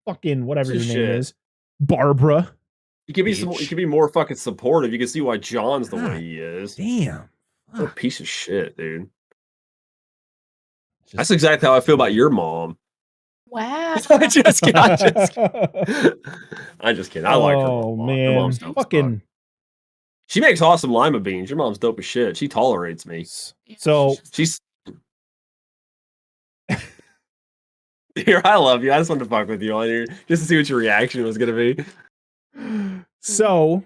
fucking whatever your Piece of name shit. is, Barbara. You could be you Bitch. could be more fucking supportive. You can see why John's the God way he is. Damn. What a Fuck. piece of shit, dude. Just- That's exactly how I feel about your mom. Wow. I'm just kidding. I'm just kidding. I like her mom a Oh lot. Her mom's man, dope as fuck. fucking. She makes awesome lima beans. Your mom's dope as shit. She tolerates me. So She's here. I love you. I just wanted to fuck with you on here just to see what your reaction was gonna be. So,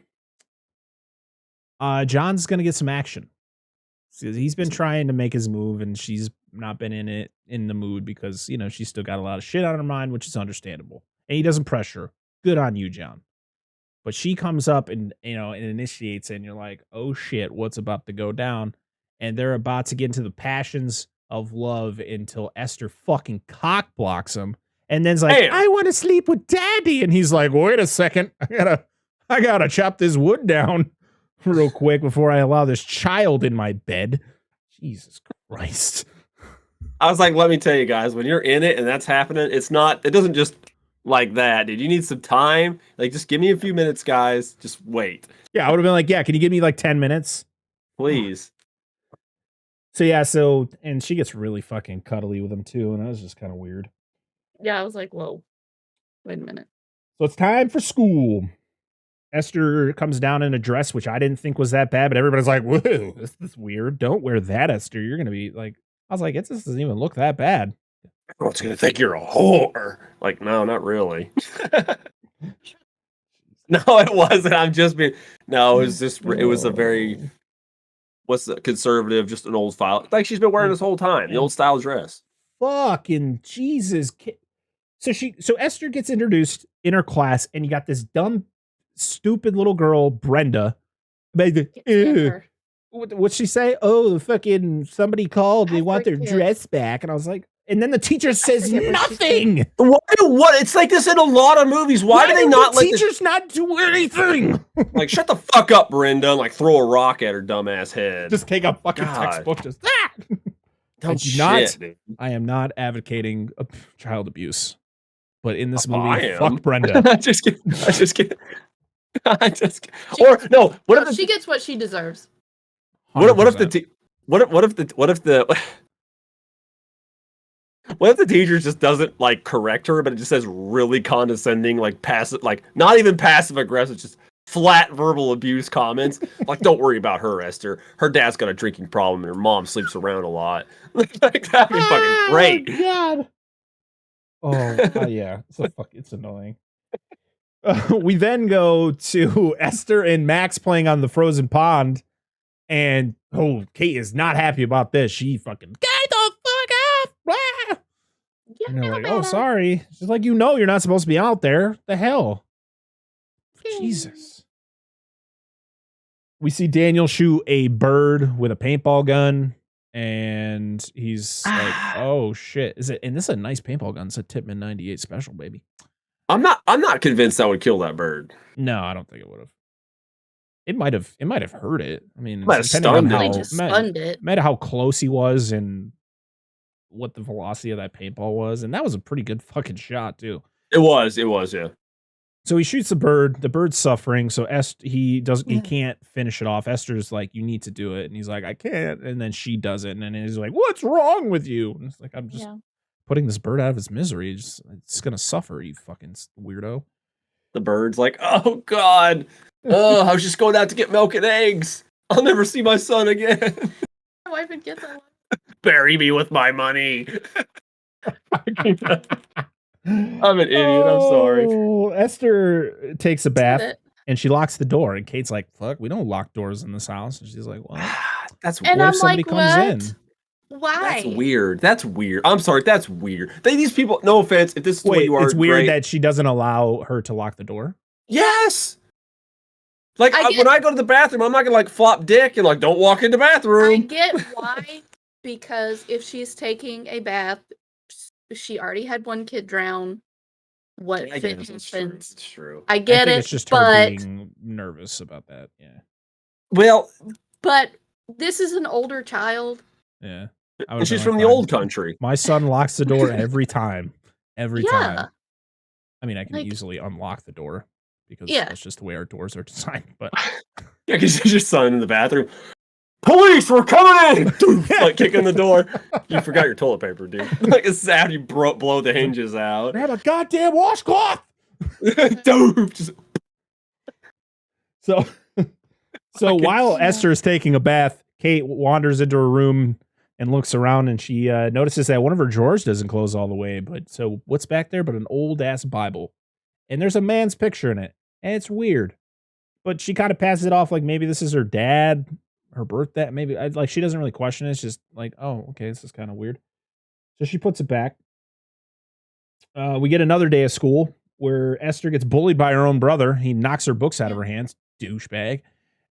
John's gonna get some action. He's been trying to make his move, and she's not been in the mood because she's still got a lot of shit on her mind, which is understandable. And he doesn't pressure her. Good on you, John. But she comes up and and initiates it, and you're like, oh shit, what's about to go down? And they're about to get into the passions of love until Esther fucking cock blocks him. And then's like, Damn. I want to sleep with daddy. And he's like, wait a second. I gotta chop this wood down real quick before I allow this child in my bed. Jesus Christ. I was like, let me tell you guys, when you're in it and that's happening, it doesn't just like that, dude. You need some time. Like, just give me a few minutes, guys. Just wait. Yeah, I would have been like, yeah, can you give me like 10 minutes? Please. So yeah, and she gets really fucking cuddly with him too, and that was just kind of weird. Yeah, I was like, whoa, wait a minute. So it's time for school. Esther comes down in a dress, which I didn't think was that bad, but everybody's like, whoa, this is weird. Don't wear that, Esther. You're going to be like, I was like, it just doesn't even look that bad. Everyone's going to think you're a whore. Like, no, not really. No, it wasn't. I'm just being, no, it was a very, what's the conservative, just an old style. Like she's been wearing this whole time, the old style dress. Fucking Jesus. So Esther gets introduced in her class, and you got this dumb, stupid little girl, Brenda. What'd she say? Oh, fucking somebody called. They want their dress back. And I was like, and then the teacher says nothing. What? It's like this in a lot of movies. Why do they not let teachers not do anything? Like, shut the fuck up, Brenda, and like throw a rock at her dumbass head. Just take a fucking textbook. Just I am not advocating child abuse. But in this movie, fuck Brenda. I just kidding. Or no, what if she gets what she deserves? What if the teacher just doesn't like correct her, but it just says really condescending, like passive, like not even passive aggressive, just flat verbal abuse comments. Like, don't worry about her, Esther. Her dad's got a drinking problem, and her mom sleeps around a lot. Like, that'd be fucking great. God. Yeah, it's annoying. We then go to Esther and Max playing on the frozen pond. And Kate is not happy about this. She fucking get the fuck off! Ah! And they're like, oh, sorry. She's like, you're not supposed to be out there. The hell, Jesus. We see Daniel shoot a bird with a paintball gun, and he's like, oh shit! Is it? And this is a nice paintball gun. It's a Tippmann 98 special, baby. I'm not convinced that would kill that bird. No, I don't think it would have. It might have hurt it. I mean, might have stunned it. Matter how close he was and what the velocity of that paintball was, and that was a pretty good fucking shot too. It was, yeah. So he shoots the bird. The bird's suffering, so he can't finish it off. Esther's like, you need to do it, and he's like, I can't. And then she does it, and then he's like, what's wrong with you? And it's like, I'm just putting this bird out of its misery. It's gonna suffer, you fucking weirdo. The bird's like, oh god. Oh, I was just going out to get milk and eggs. I'll never see my son again. My wife would get that one. Bury me with my money. I'm an idiot. I'm sorry. Esther takes a bath and she locks the door. And Kate's like, fuck, we don't lock doors in this house. And she's like, well, that's and weird. I'm somebody like, comes in. Why? That's weird. I'm sorry. That's weird. These people, no offense, if this is what you are, it's weird great. that she doesn't allow her to lock the door. Yes. Like, when I go to the bathroom, I'm not gonna like flop dick and like don't walk in the bathroom. I get why, because if she's taking a bath, she already had one kid drown. What happens? It's true. I get it. It's just her being nervous about that. Yeah. Well, but this is an older child. Yeah. And she's from the old country. My son locks the door every time. Every time. I mean, I can Like- easily unlock the door because Yeah. that's just the way our doors are designed. But Yeah, because there's your son in the bathroom. Police, we're coming in! Doof, like kicking the door. You forgot your toilet paper, dude. Like it's sad you blow the hinges out. grab a goddamn washcloth. Doof. Just, So Fucking- while Esther is taking a bath, Kate wanders into her room and looks around, and she notices that one of her drawers doesn't close all the way. But so what's back there but an old ass Bible, and there's a man's picture in it, and it's weird. But she kind of passes it off like maybe this is her dad, her birthday. Maybe like she doesn't really question it. It's just like, oh, okay, this is kind of weird. So she puts it back. We get another day of school where Esther gets bullied by her own brother. He knocks her books out of her hands, douchebag.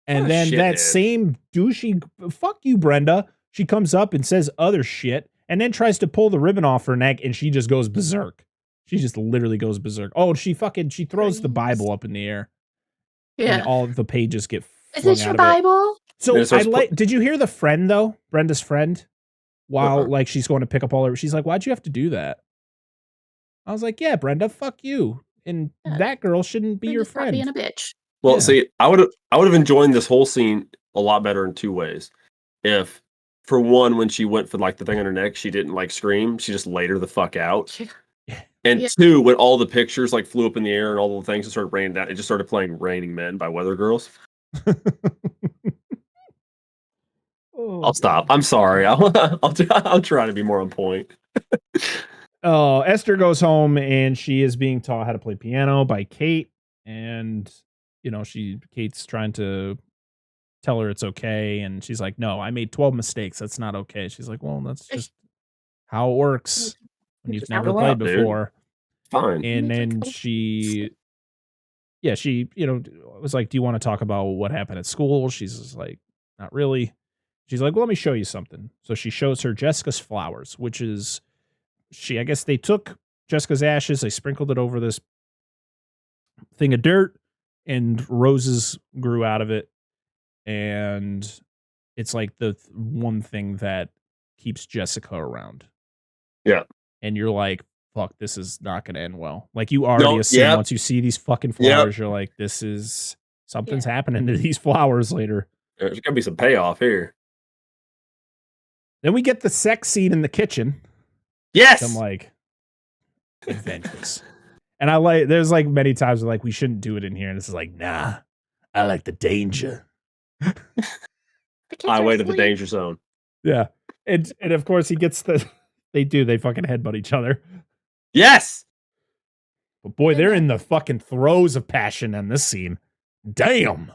And What a then that shithead. same douchey, fuck you, Brenda. She comes up and says other shit and then tries to pull the ribbon off her neck and she just goes berserk. She just literally goes berserk. Oh, she throws the Bible up in the air. Yeah. And all of the pages get Is flung this out your of it. Bible? So And it starts did you hear the friend though? Brenda's friend? While Uh-uh. like she's going to pick up all her, she's like, why'd you have to do that? I was like, yeah, Brenda, fuck you. And Yeah. that girl shouldn't be You're your just not being friend. a bitch. well, Yeah. see, I would have enjoyed this whole scene a lot better in two ways. If, for one, when she went for like the thing on her neck, she didn't like scream. She just laid her the fuck out. And Yeah. two, when all the pictures like flew up in the air and all the things started raining down, it just started playing "Raining Men" by Weather Girls. Oh, I'll stop. I'm sorry. I'll try to be more on point. Oh, Esther goes home and she is being taught how to play piano by Kate. And, Kate's trying to tell her it's okay. And she's like, no, I made 12 mistakes. That's not okay. She's like, well, that's just how it works when you've Just never chill played out, dude. before. Fine. And then she was like, do you want to talk about what happened at school? She's just like, not really. She's like, well, let me show you something. So she shows her Jessica's flowers, which is I guess they took Jessica's ashes, they sprinkled it over this thing of dirt, and roses grew out of it. And it's like the one thing that keeps Jessica around. Yeah. And you're like, fuck, this is not going to end well. Like you already assume yep. once you see these fucking flowers, you're like, this is something's happening to these flowers later. There's gonna be some payoff here. Then we get the sex scene in the kitchen. Yes. I'm like, adventures. And there's like many times where like, we shouldn't do it in here. And this is like, nah, I like the danger. The kids Highway are to the asleep. danger zone. Yeah. And of course he gets they fucking headbutt each other. Yes. But boy, they're in the fucking throes of passion in this scene. Damn.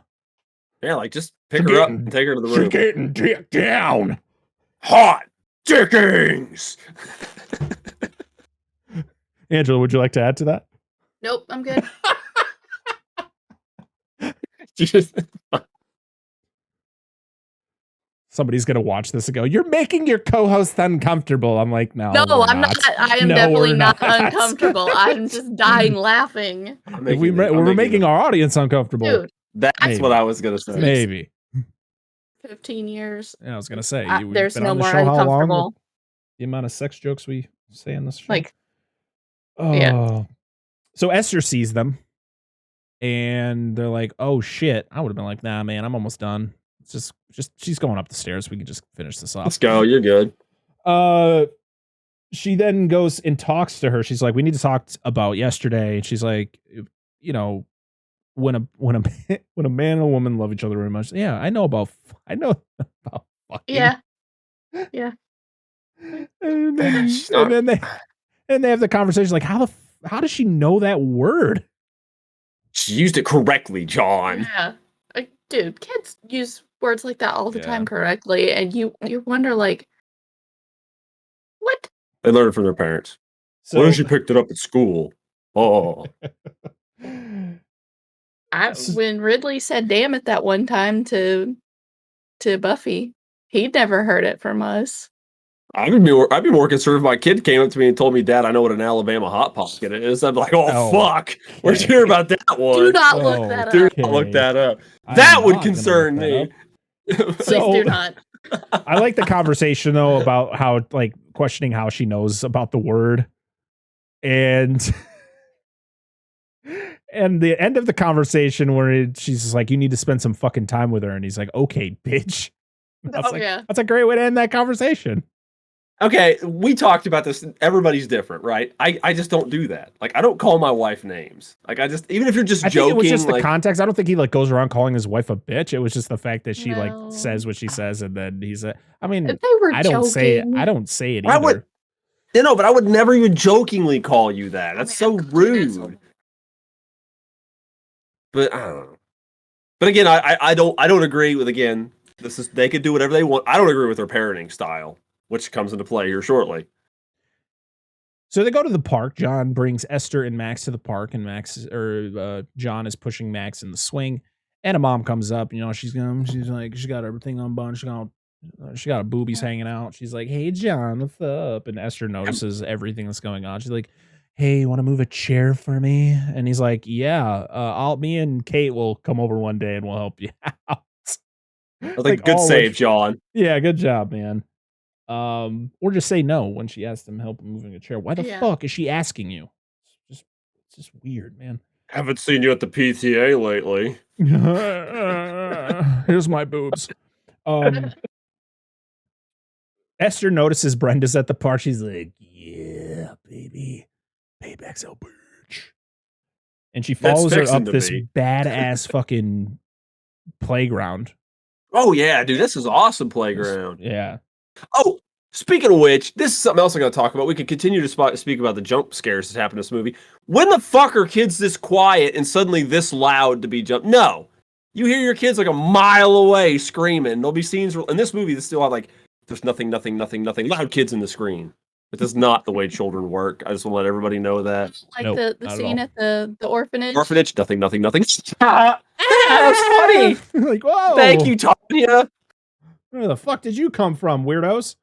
Yeah, like just pick her up and take her to the She's room. getting dick down. Hot dickings. Angela, would you like to add to that? Nope, I'm good. Just- Somebody's gonna watch this and go, "You're making your co-host uncomfortable." I'm like, no, No, we're I'm not. I am No, definitely we're not not. uncomfortable. I'm just dying laughing. I'm If we're making our audience uncomfortable. Dude, That's Maybe. what I was gonna say. Maybe. 15 years. Yeah, I was gonna say we've There's been no on the more show how long? uncomfortable. The amount of sex jokes we say on this show. Like, oh. yeah. So Esther sees them, and they're like, "Oh shit!" I would have been like, "Nah, man, I'm almost done. It's just she's going up the stairs. We can just finish this off." Let's go. You're good. She then goes and talks to her. She's like, "We need to talk about yesterday." And she's like, when a man and a woman love each other very much. Yeah, I know about fucking. Yeah. And then they have the conversation like, how does she know that word? She used it correctly, John. Yeah. Like, dude, kids use words like that all the Yeah. time correctly. And you wonder, like, what? They learned it from their parents. So What if she picked it up at school? Oh, When Ridley said damn it that one time to Buffy, he'd never heard it from us. I'd be more concerned if my kid came up to me and told me, "Dad, I know what an Alabama hot pocket is." I'd be like, "Oh, fuck, where'd you hear about that one?" Do not look that Do up. not look that up. I'm That would not gonna concern look that me. up. Please So- do not. I like the conversation though about how like questioning how she knows about the word, and And the end of the conversation where she's just like, you need to spend some fucking time with her. And he's like, okay, bitch. That's that's a great way to end that conversation. Okay, we talked about this. Everybody's different, right? I just don't do that. Like, I don't call my wife names. Like, I just, even if you're just joking. Think it was just like, the context. I don't think he like goes around calling his wife a bitch. It was just the fact that she like No. says what she says, and then he's I mean, If they were I don't say it. joking. I don't say it I either. would, but I would never even jokingly call you that. That's so rude. But I don't know. But again, I don't agree with, again, this is, they could do whatever they want. I don't agree with their parenting style, which comes into play here shortly. So they go to the park. John brings Esther and Max to the park, and John is pushing Max in the swing. And a mom comes up. You know, she's like, she got everything unbuttoned. She got her boobies hanging out. She's like, "Hey, John, what's up?" And Esther notices everything that's going on. She's like, "Hey, you want to move a chair for me?" And he's like, "Yeah, me and Kate will come over one day and we'll help you out." I think good save, John. Yeah, good job, man. Or just say no when she asks him help moving a chair. Why the fuck is she asking you? It's just weird, man. Haven't seen you at the PTA lately. Here's my boobs. Esther notices Brenda's at the park. She's like, "Yeah, baby, payback's a bitch." And she follows her up this badass fucking playground. Oh yeah, dude, this is awesome playground. Yeah. Oh, speaking of which, this is something else I'm going to talk about. We could continue to speak about the jump scares that happen in this movie. When the fuck are kids this quiet and suddenly this loud to be jumped? No. You hear your kids like a mile away screaming. There'll be scenes in this movie that still have like, there's nothing, loud kids in the screen. But that's not the way children work. I just want to let everybody know that. Like the scene at the orphanage. Orphanage, nothing. That's funny. Like, whoa. Thank you, Tanya. Where the fuck did you come from, weirdos?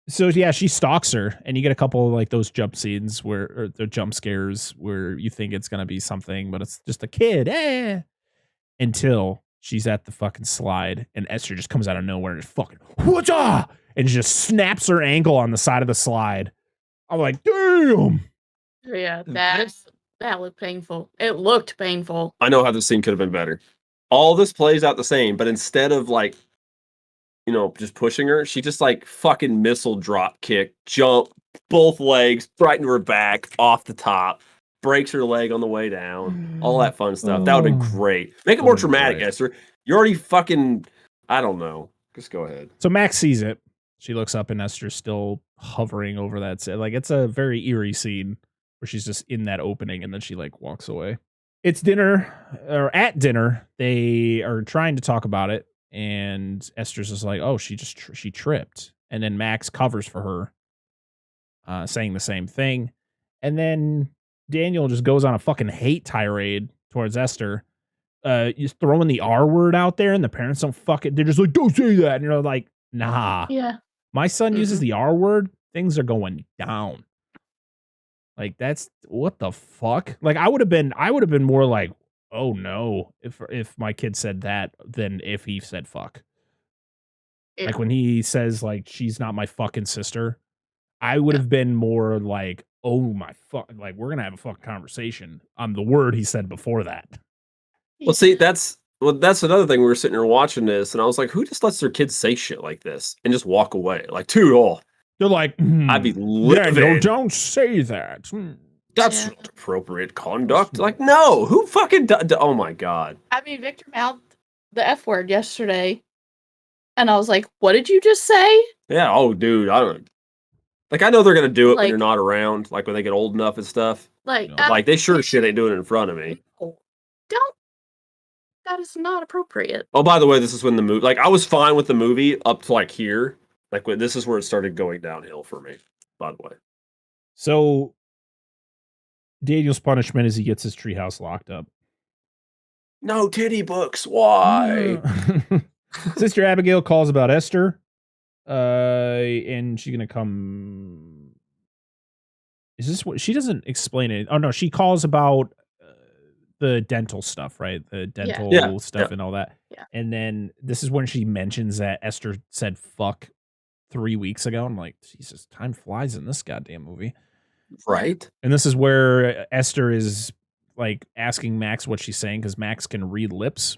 So yeah, she stalks her, and you get a couple of like those jump scenes or the jump scares where you think it's gonna be something, but it's just a kid. Until she's at the fucking slide, and Esther just comes out of nowhere and just fucking whatcha, and just snaps her ankle on the side of the slide. I'm like, damn. Yeah, that looked painful. It looked painful. I know how this scene could have been better. All this plays out the same, but instead of like, you know, just pushing her, she just like fucking missile drop kick, jump, both legs right into her back, off the top, breaks her leg on the way down, all that fun stuff. That would have been great. Make it more dramatic, Esther. You're already fucking, I don't know. Just go ahead. So Max sees it. She looks up and Esther's still hovering over that set. Like, it's a very eerie scene where she's just in that opening and then she like walks away. It's dinner, or at dinner, they are trying to talk about it, and Esther's just like, "Oh, she tripped," and then Max covers for her, saying the same thing, and then Daniel just goes on a fucking hate tirade towards Esther, he's throwing the R word out there, and the parents don't fuck it. They're just like, "Don't say that," and you're like, "Nah, yeah, my son uses the R word, things are going down." Like, that's what the fuck? Like, I would have been more like, "Oh no," if my kid said that than if he said fuck. Yeah. Like when he says like, "She's not my fucking sister," I would have been more like, "Oh my fuck," like we're gonna have a fucking conversation on the word he said before that. Well, see, that's another thing. We were sitting here watching this, and I was like, "Who just lets their kids say shit like this and just walk away?" Like, they're like, I'd be livid. Yeah, don't say that. That's not appropriate conduct. Like, no, who fucking oh my god. I mean, Victor mouthed the F word yesterday, and I was like, "What did you just say?" Yeah. Oh, dude, I don't. Like, I know they're gonna do it when you're not around, like when they get old enough and stuff. Like, like they sure shit ain't doing it in front of me. Don't. That is not appropriate. Oh, by the way, this is when the movie. Like, I was fine with the movie up to like here. Like, this is where it started going downhill for me. By the way. So Daniel's punishment is he gets his treehouse locked up. No titty books. Why? Sister Abigail calls about Esther. And she's gonna come. Is this what she doesn't explain it? Oh no, she calls about the dental stuff, right? The dental stuff and all that. Yeah. And then this is when she mentions that Esther said fuck 3 weeks ago. I'm like, Jesus, time flies in this goddamn movie. Right? And this is where Esther is like asking Max what she's saying because Max can read lips.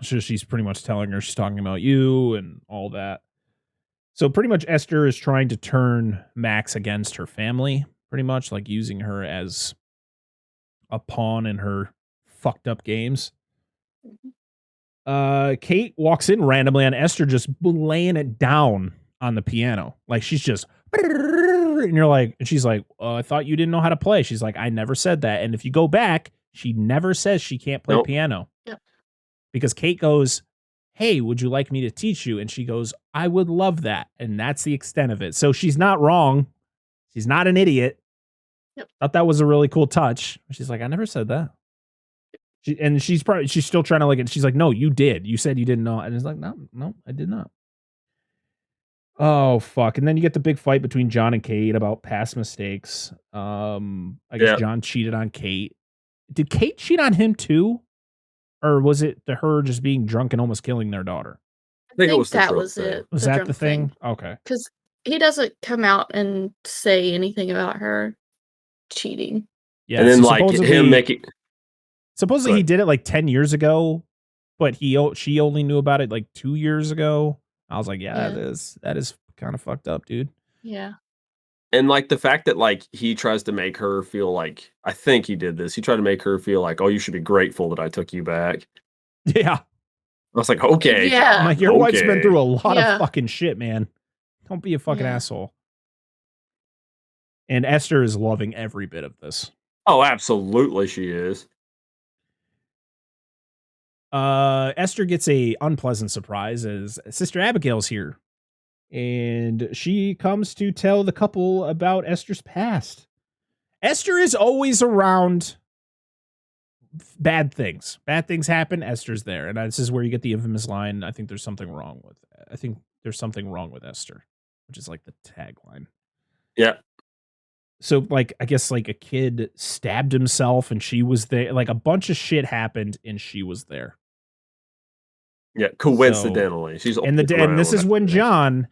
So she's pretty much telling her she's talking about you and all that. So pretty much Esther is trying to turn Max against her family, pretty much like using her as a pawn in her fucked up games. Kate walks in randomly on Esther just laying it down on the piano. Like she's just and you're like, and she's like, I thought you didn't know how to play. She's like, I never said that. And if you go back, she never says she can't play piano. Yep. Because Kate goes, hey, would you like me to teach you? And she goes, I would love that. And that's the extent of it. So she's not wrong. She's not an idiot. Yep. Thought that was a really cool touch. She's like, I never said that. She's still trying to like it. She's like, no, you did. You said you didn't know. And it's like, no, I did not. Oh, fuck. And then you get the big fight between John and Kate about past mistakes. I guess John cheated on Kate. Did Kate cheat on him too? Or was it her just being drunk and almost killing their daughter? I think it was that was it. Was that the thing? Okay. Because he doesn't come out and say anything about her cheating. Yeah. And then like him making... Supposedly he did it like 10 years ago, but she only knew about it like 2 years ago. I was like, yeah. that is kind of fucked up, dude. Yeah. And like the fact that like he tries to make her feel like, I think he did this. He tried to make her feel like, oh, you should be grateful that I took you back. Yeah. I was like, okay. Yeah. I'm like, your wife's been through a lot of fucking shit, man. Don't be a fucking asshole. And Esther is loving every bit of this. Oh, absolutely she is. Esther gets a unpleasant surprise as Sister Abigail's here. And she comes to tell the couple about Esther's past. Esther is always around bad things. Bad things happen, Esther's there. And this is where you get the infamous line, I think there's something wrong with Esther, which is like the tagline. Yeah. So like, I guess like a kid stabbed himself and she was there. Like a bunch of shit happened and she was there. Yeah, coincidentally. She's and this is when John...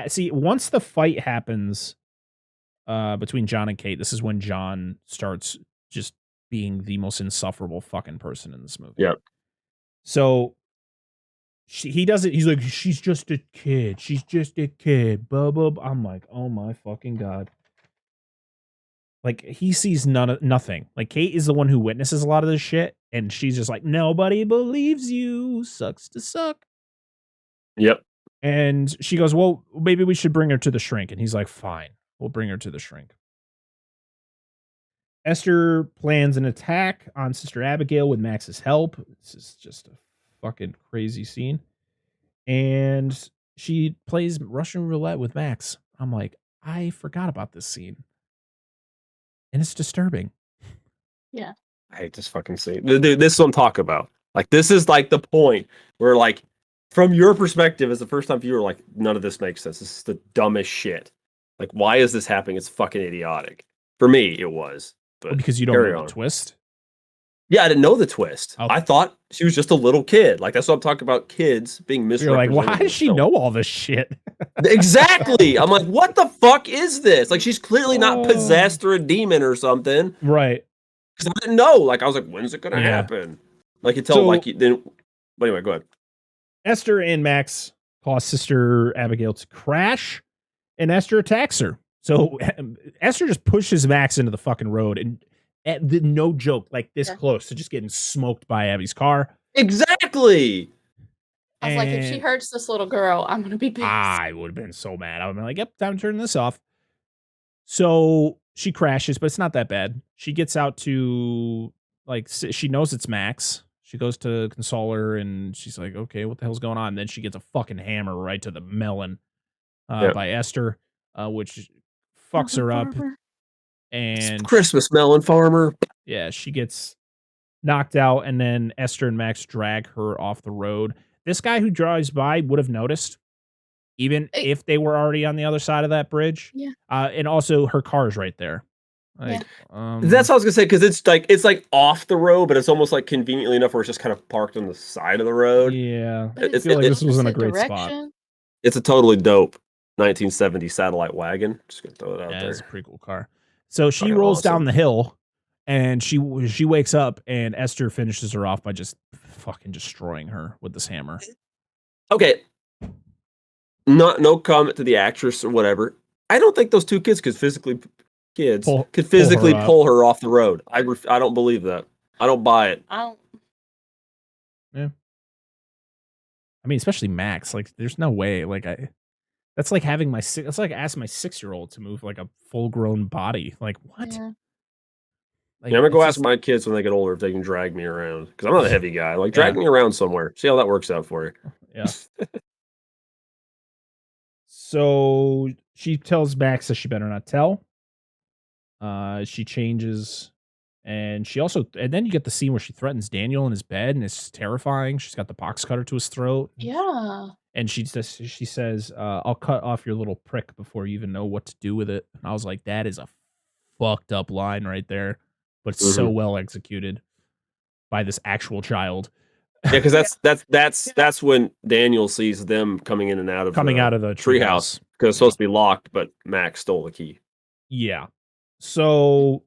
See, once the fight happens between John and Kate, this is when John starts just being the most insufferable fucking person in this movie. Yep. So he does it. He's like, she's just a kid. She's just a kid. Blah, blah, blah. I'm like, oh my fucking God. Like, he sees nothing. Like, Kate is the one who witnesses a lot of this shit. And she's just like, nobody believes you. Sucks to suck. Yep. And she goes, well, maybe we should bring her to the shrink. And he's like, fine, we'll bring her to the shrink. Esther plans an attack on Sister Abigail with Max's help. This is just a fucking crazy scene. And she plays Russian roulette with Max. I'm like, I forgot about this scene. And it's disturbing. Yeah. I hate this fucking scene. Dude, this is what I'm talking about. Like, this is like the point where like, from your perspective, as the first time viewer, like, none of this makes sense. This is the dumbest shit. Like, why is this happening? It's fucking idiotic. For me, it was. But because you don't know the twist? Yeah, I didn't know the twist. Okay. I thought she was just a little kid. Like, that's what I'm talking about, kids being misrepresented. You're like, why does she know all this shit? Exactly. I'm like, what the fuck is this? Like, she's clearly not possessed or a demon or something. Right. Because I didn't know. Like, I was like, when's it going to happen? Like, you tell, then... But anyway, go ahead. Esther and Max cause Sister Abigail to crash, and Esther attacks her. So Esther just pushes Max into the fucking road, and no joke, like this close to just getting smoked by Abby's car. Exactly. I was like, if she hurts this little girl, I'm going to be pissed. I would have been so mad. I would have been like, yep, time to turn this off. So she crashes, but it's not that bad. She gets out to, like, she knows it's Max. She goes to console her, and she's like, okay, what the hell's going on? And then she gets a fucking hammer right to the melon by Esther, which fucks her up. And Christmas melon farmer. Yeah, she gets knocked out, and then Esther and Max drag her off the road. This guy who drives by would have noticed, even if they were already on the other side of that bridge. Yeah. And also, her car's right there. Like, that's what I was gonna say, because it's like off the road, but it's almost like conveniently enough where it's just kind of parked on the side of the road. Yeah, I feel like this wasn't a great spot. It's a totally dope. 1970 satellite wagon. Just gonna throw it out there. It's a pretty cool car. So she Fucking rolls awesome. down the hill, and she wakes up, and Esther finishes her off by just fucking destroying her with this hammer. Okay. No comment to the actress or whatever. I don't think those two kids could physically pull her off the road. I don't believe that. I don't buy it. I don't. Yeah. I mean, especially Max. Like, there's no way. Like, that's like having that's like asking my 6-year-old to move like a full-grown body. Like, what? Yeah. Like, I'm gonna go it's ask just- my kids when they get older if they can drag me around, because I'm not a heavy guy. Like, drag me around somewhere. See how that works out for you. Yeah. So she tells Max that she better not tell. She changes, and then you get the scene where she threatens Daniel in his bed, and it's terrifying. She's got the box cutter to his throat. Yeah. And she says, I'll cut off your little prick before you even know what to do with it. And I was like, that is a fucked up line right there, but it's so well executed by this actual child. Yeah, because that's when Daniel sees them coming in and out of the treehouse, because it's supposed to be locked, but Max stole the key. Yeah. So,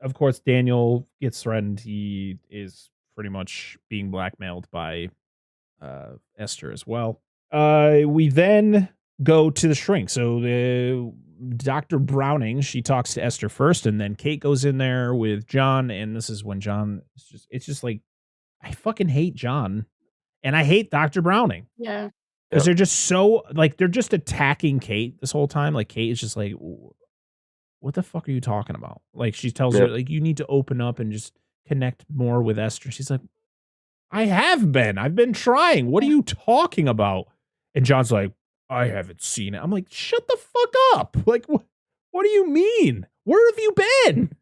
of course, Daniel gets threatened. He is pretty much being blackmailed by Esther as well. We then go to the shrink. So Dr. Browning, she talks to Esther first, and then Kate goes in there with John, and this is when John it's just like, I fucking hate John, and I hate Dr. Browning. Yeah. Because they're just so, like, they're just attacking Kate this whole time. Like, Kate is just like, what the fuck are you talking about? Like, she tells her, like, you need to open up and just connect more with Esther. She's like, I have been. I've been trying. What are you talking about? And John's like, I haven't seen it. I'm like, shut the fuck up. Like, what do you mean? Where have you been?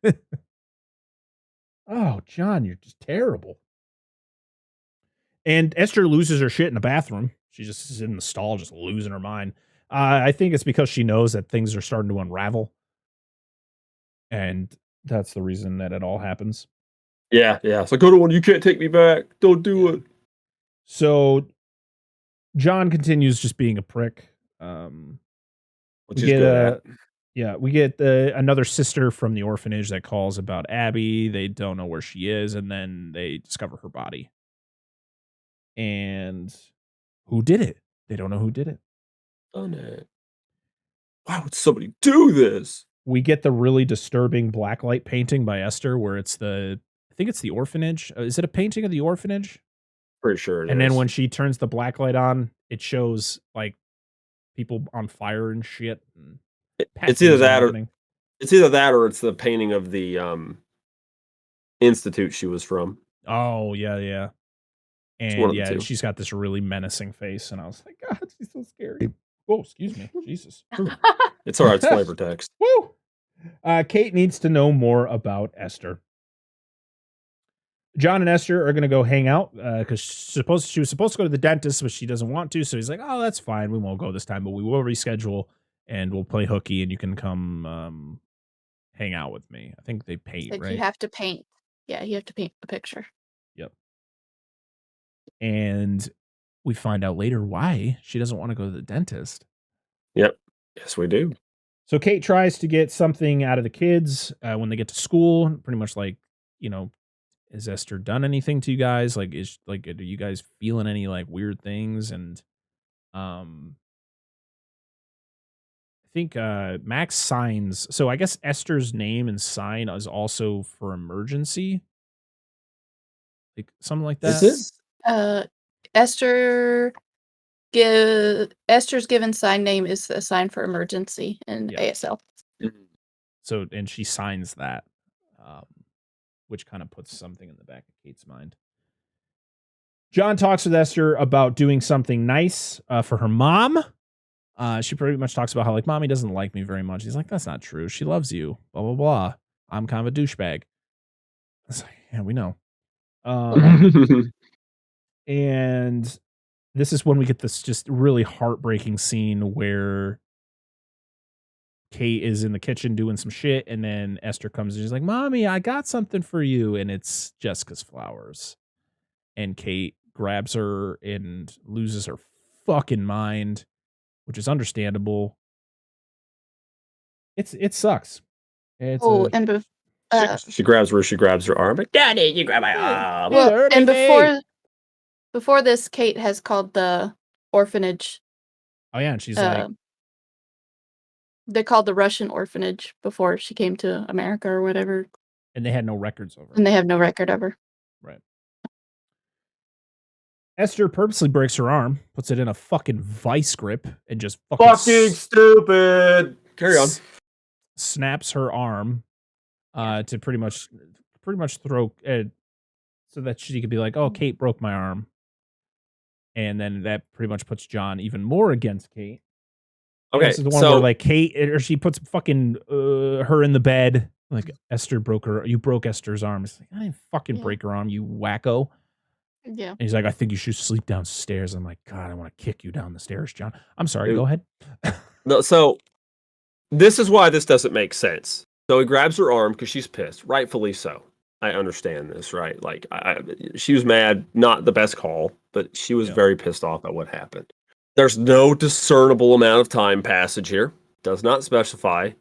Oh, John, you're just terrible. And Esther loses her shit in the bathroom. She just is in the stall, just losing her mind. I think it's because she knows that things are starting to unravel. And that's the reason that it all happens. Yeah. It's like, you can't take me back. Don't do it. So John continues just being a prick. Which is good. We get another sister from the orphanage that calls about Abby. They don't know where she is, and then they discover her body. And who did it? They don't know who did it. Done it. Why would somebody do this? We get the really disturbing blacklight painting by Esther, where I think it's the orphanage. Is it a painting of the orphanage? Pretty sure it is. And then when she turns the blacklight on, it shows like people on fire and shit. And it's either that or it's the painting of the institute she was from. Oh yeah. And she's got this really menacing face, and I was like, God, she's so scary. Oh, excuse me. Jesus. It's all right. It's flavor text. Woo! Kate needs to know more about Esther. John and Esther are going to go hang out because she was supposed to go to the dentist, but she doesn't want to. So he's like, oh, that's fine. We won't go this time, but we will reschedule, and we'll play hooky, and you can come hang out with me. I think they paint, right? You have to paint. Yeah, you have to paint the picture. Yep. And we find out later why she doesn't want to go to the dentist. Yep. Yes, we do. So Kate tries to get something out of the kids when they get to school. Pretty much like, has Esther done anything to you guys? Like, are you guys feeling any like weird things? And I think Max signs. So I guess Esther's name and sign is also for emergency. Like something like that. Is it? Esther's given sign name is a sign for emergency in ASL. So, and she signs that, which kind of puts something in the back of Kate's mind. John talks with Esther about doing something nice for her mom. She pretty much talks about how like mommy doesn't like me very much. He's like, that's not true. She loves you. Blah blah blah. I'm kind of a douchebag. It's like, yeah, we know. And this is when we get this just really heartbreaking scene where Kate is in the kitchen doing some shit, and then Esther comes and she's like, Mommy, I got something for you. And it's Jessica's flowers. And Kate grabs her and loses her fucking mind. which is understandable. It sucks. It's and she grabs her arm. Like, Daddy, you grab my arm. well, hurting and me. before this, Kate has called the orphanage. Oh yeah, and she's like, they called the Russian orphanage before she came to America or whatever, and they had no records of her. and they have no record of her. Right. Esther purposely breaks her arm, puts it in a fucking vice grip, and just fucking stupid. Carry on. Snaps her arm to pretty much throw so that she could be like, oh, Kate broke my arm. And then that pretty much puts John even more against Kate. Okay, this is the one where like Kate, or she puts fucking her in the bed. Like, Esther you broke Esther's arm. It's like, I didn't fucking break her arm, you wacko. Yeah. And he's like, I think you should sleep downstairs. I'm like, God, I want to kick you down the stairs, John. I'm sorry, go ahead. No, so this is why this doesn't make sense. So he grabs her arm because she's pissed, rightfully so. I understand this, right? Like, she was mad, not the best call, but she was very pissed off at what happened. There's no discernible amount of time passage here. Does not specify.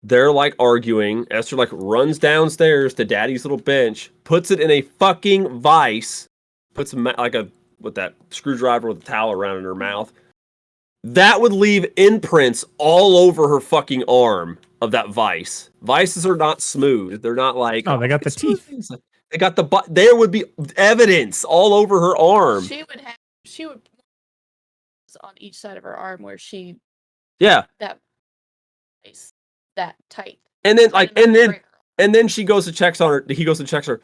They're like arguing. Esther like runs downstairs to Daddy's little bench, puts it in a fucking vice, puts like with that screwdriver with a towel around in her mouth. That would leave imprints all over her fucking arm of that vice. Vices are not smooth. They're not like, oh, they got the teeth. They got the there would be evidence all over her arm. She would on each side of her arm where she that tight. And then she goes to checks on her. He goes and checks her.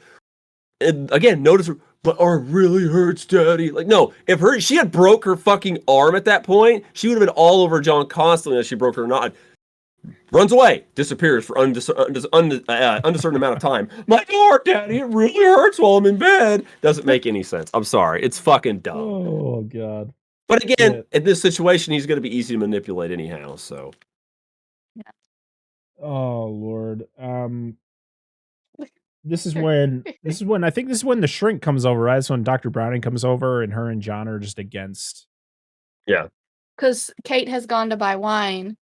And again, notice her, but it really hurts, Daddy. Like, no, if she had broke her fucking arm at that point, she would have been all over John constantly as she broke her knot. Runs away, disappears for uncertain amount of time. My God, Daddy, it really hurts while I'm in bed. Doesn't make any sense. I'm sorry. It's fucking dumb. Oh, God. But again, in this situation, he's going to be easy to manipulate anyhow, so. Yeah. Oh, Lord. This is when I think this is when the shrink comes over, right? That's when Dr. Browning comes over and her and John are just against. Yeah. Because Kate has gone to buy wine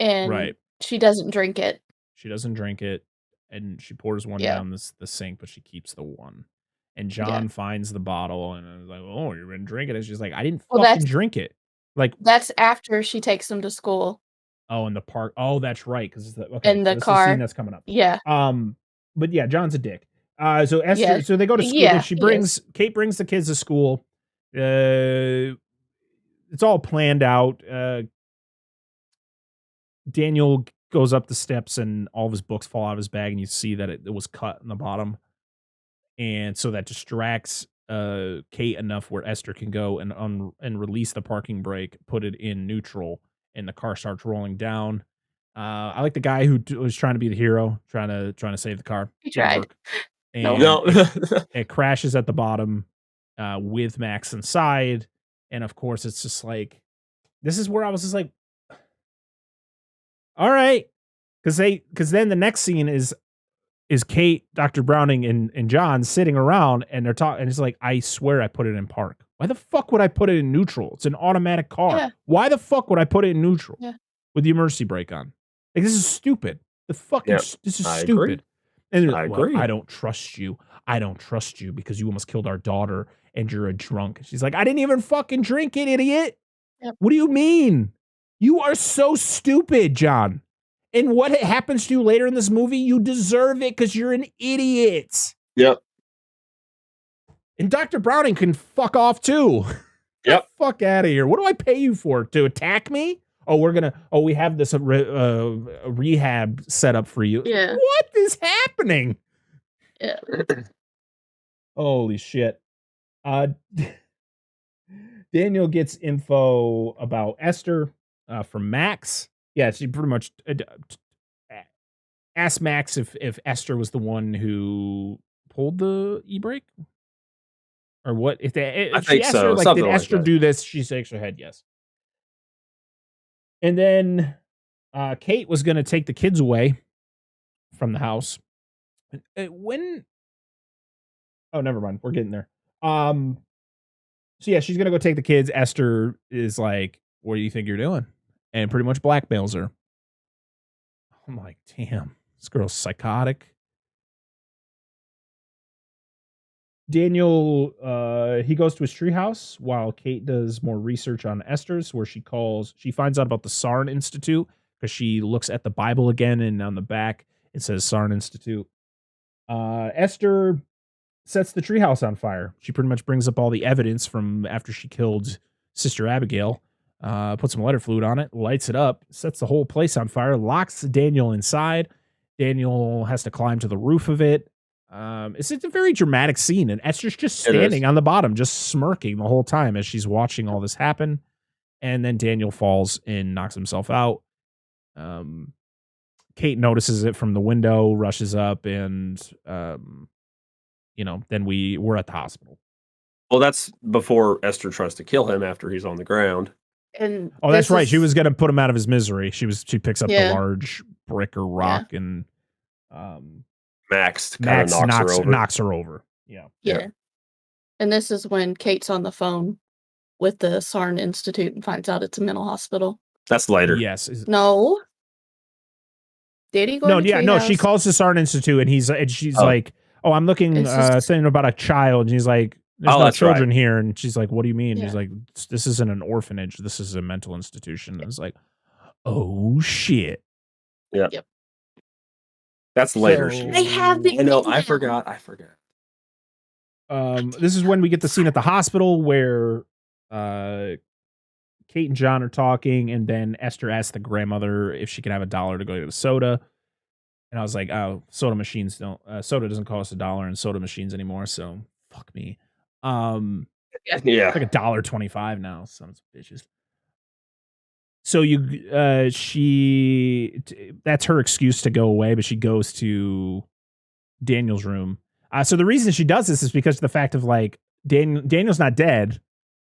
and she doesn't drink it. She doesn't drink it, and she pours one down the sink, but she keeps the one. And John finds the bottle and is like, oh, you've been drinking it. She's like, I didn't fucking drink it. Like, that's after she takes him to school. Oh, in the park. Oh, that's right. Because in the car. This is the scene that's coming up. Yeah. But yeah, John's a dick. So Esther, so they go to school. Yeah, Kate brings the kids to school. It's all planned out. Daniel goes up the steps and all of his books fall out of his bag, and you see that it was cut in the bottom. And so that distracts Kate enough where Esther can go and release the parking brake, put it in neutral, and the car starts rolling down. I like the guy who was trying to be the hero, trying to save the car. He tried. And it crashes at the bottom with Max inside. And of course, it's just like, this is where I was just like, all right. Because then the next scene is Kate, Dr. Browning, and John sitting around, and they're talking, and it's like, I swear I put it in park. Why the fuck would I put it in neutral? It's an automatic car. Yeah. Why the fuck would I put it in neutral? Yeah. With the emergency brake on? Like, this is stupid. This is stupid. Agree. And I agree. I don't trust you. I don't trust you because you almost killed our daughter and you're a drunk. She's like, I didn't even fucking drink it, idiot. Yep. What do you mean? You are so stupid, John. And what happens to you later in this movie, you deserve it because you're an idiot. Yep. And Dr. Browning can fuck off too. Yep. Fuck out of here. What do I pay you for? To attack me? We have this rehab set up for you. Yeah. What is happening? Yeah. Holy shit. Daniel gets info about Esther from Max. Yeah, she pretty much asked Max if Esther was the one who pulled the e-brake. Or what? If I think so. Her, did Esther do this? She shakes her head yes. And then Kate was going to take the kids away from the house. Oh, never mind. We're getting there. So yeah, she's going to go take the kids. Esther is like, what do you think you're doing? And pretty much blackmails her. I'm like, damn, this girl's psychotic. Daniel, he goes to his treehouse while Kate does more research on Esther's, where she finds out about the Sarn Institute because she looks at the Bible again, and on the back it says Sarn Institute. Esther sets the treehouse on fire. She pretty much brings up all the evidence from after she killed Sister Abigail, puts some lighter fluid on it, lights it up, sets the whole place on fire, locks Daniel inside. Daniel has to climb to the roof of it. It's a very dramatic scene, and Esther's just standing on the bottom, just smirking the whole time as she's watching all this happen. And then Daniel falls and knocks himself out. Kate notices it from the window, rushes up, and then we're at the hospital. Well, that's before Esther tries to kill him after he's on the ground. And that's right. She was gonna put him out of his misery. She picks up the Yeah. large brick or rock, and Max kind of knocks her over. Yeah. Yeah. And this is when Kate's on the phone with the Sarn Institute and finds out it's a mental hospital. That's later. Yes. No. Did he go No, to yeah, no, she Treehouse? calls the Sarn Institute, and she's like, oh, I'm looking It's just- something about a child. And he's like, there's no that's children here. And she's like, what do you mean? Yeah. He's like, this isn't an orphanage. This is a mental institution. And it's like, oh, shit. Yeah. Yep. That's later. So- They have the I know. email. I forgot. This is when we get the scene at the hospital where Kate and John are talking, and then Esther asks the grandmother if she can have $1 to go get a soda. And I was like, oh, soda doesn't cost $1 in soda machines anymore, so fuck me. Yeah. Like $1.25 now, sons of bitches. So that's her excuse to go away, but she goes to Daniel's room. So the reason she does this is because of the fact of like Daniel's not dead.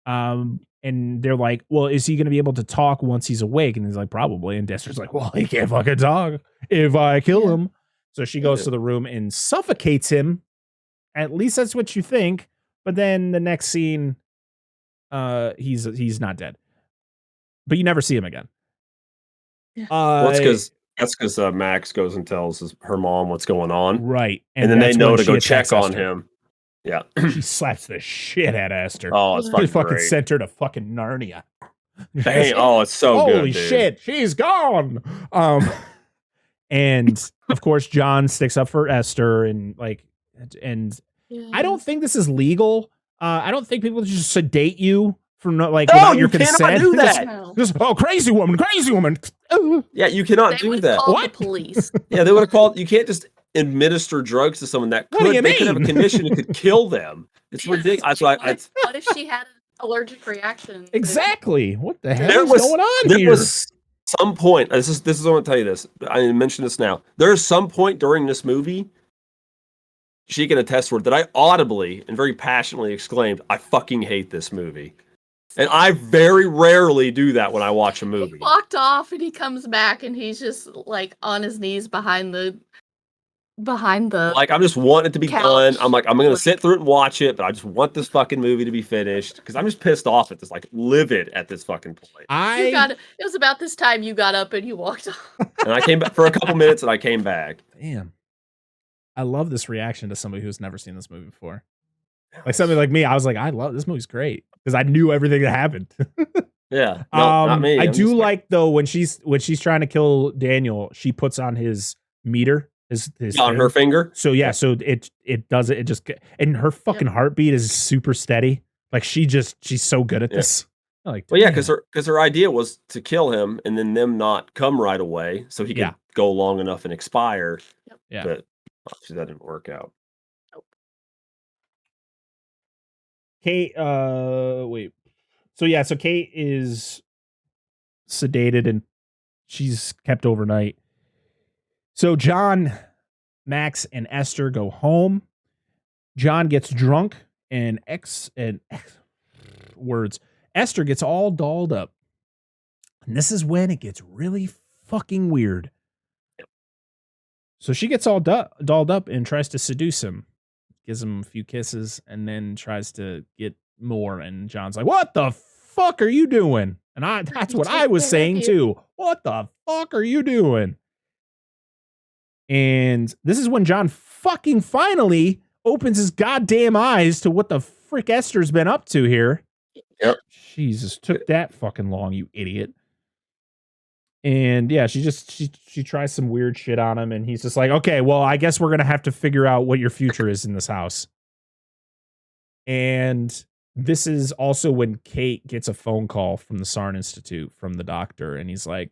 And they're like, well, is he going to be able to talk once he's awake? And he's like, probably. And Esther's like, well, he can't fucking talk if I kill him. So she goes to the room and suffocates him. At least that's what you think. But then the next scene, he's not dead. But you never see him again. Yeah. That's because Max goes and tells her mom what's going on. Right. And then they that's know when to she go attacks check on Esther. him. Yeah. She slaps the shit out of Esther. Oh, it's She fucking great. sent her to fucking Narnia. Dang, oh, it's so good. Holy dude. shit, she's gone. And of course, John sticks up for Esther, and Yeah. I don't think this is legal. I don't think people just sedate you for No, without your you cannot consent. do that. No. Just, oh, crazy woman. Yeah, you cannot They do would that. call What? the police. Yeah, they would have called. You can't just administer drugs to someone that What do you they could have a mean? condition that could kill them. It's ridiculous. What if she had an allergic reaction? Exactly. What the hell There is was- going on There here? was some point. This is. I want to tell you this. I mentioned this now. There is some point during this movie. She can attest to it that I audibly and very passionately exclaimed, "I fucking hate this movie," and I very rarely do that when I watch a He movie. walked off and he comes back and he's just like on his knees behind the Like, I'm just wanting it to be couch. done. I'm like, I'm gonna sit through it and watch it, but I just want this fucking movie to be finished because I'm just pissed off at this, like livid at this fucking point. it was about this time you got up and you walked off. And I came back for a couple minutes, and I came back. Damn. I love this reaction to somebody who's never seen this movie before. Like somebody like me, I was like, I love this movie's great because I knew everything that happened. Yeah, no, not me. I I'm do just like though when she's trying to kill Daniel, she puts on his meter, his on her finger. So yeah, so it does it. It just and her fucking heartbeat is super steady. Like she's so good at this. Like, Well, yeah, damn. because her idea was to kill him and then them not come right away, so he could Yeah. go long enough and expire. Yeah. But obviously that didn't work out. Kate, wait. So Kate is sedated and she's kept overnight. So John, Max, and Esther go home. John gets drunk and Esther gets all dolled up. And this is when it gets really fucking weird. So she gets all dolled up and tries to seduce him. Gives him a few kisses and then tries to get more. And John's like, what the fuck fuck are you doing? And that's what I was saying too. What the fuck are you doing? And this is when John fucking finally opens his goddamn eyes to what the frick Esther's been up to here. Yep. Jesus, took that fucking long, you idiot. And yeah, she tries some weird shit on him, and he's just like, okay, well, I guess we're gonna have to figure out what your future is in this house. And this is also when Kate gets a phone call from the Sarn Institute from the doctor, and he's like,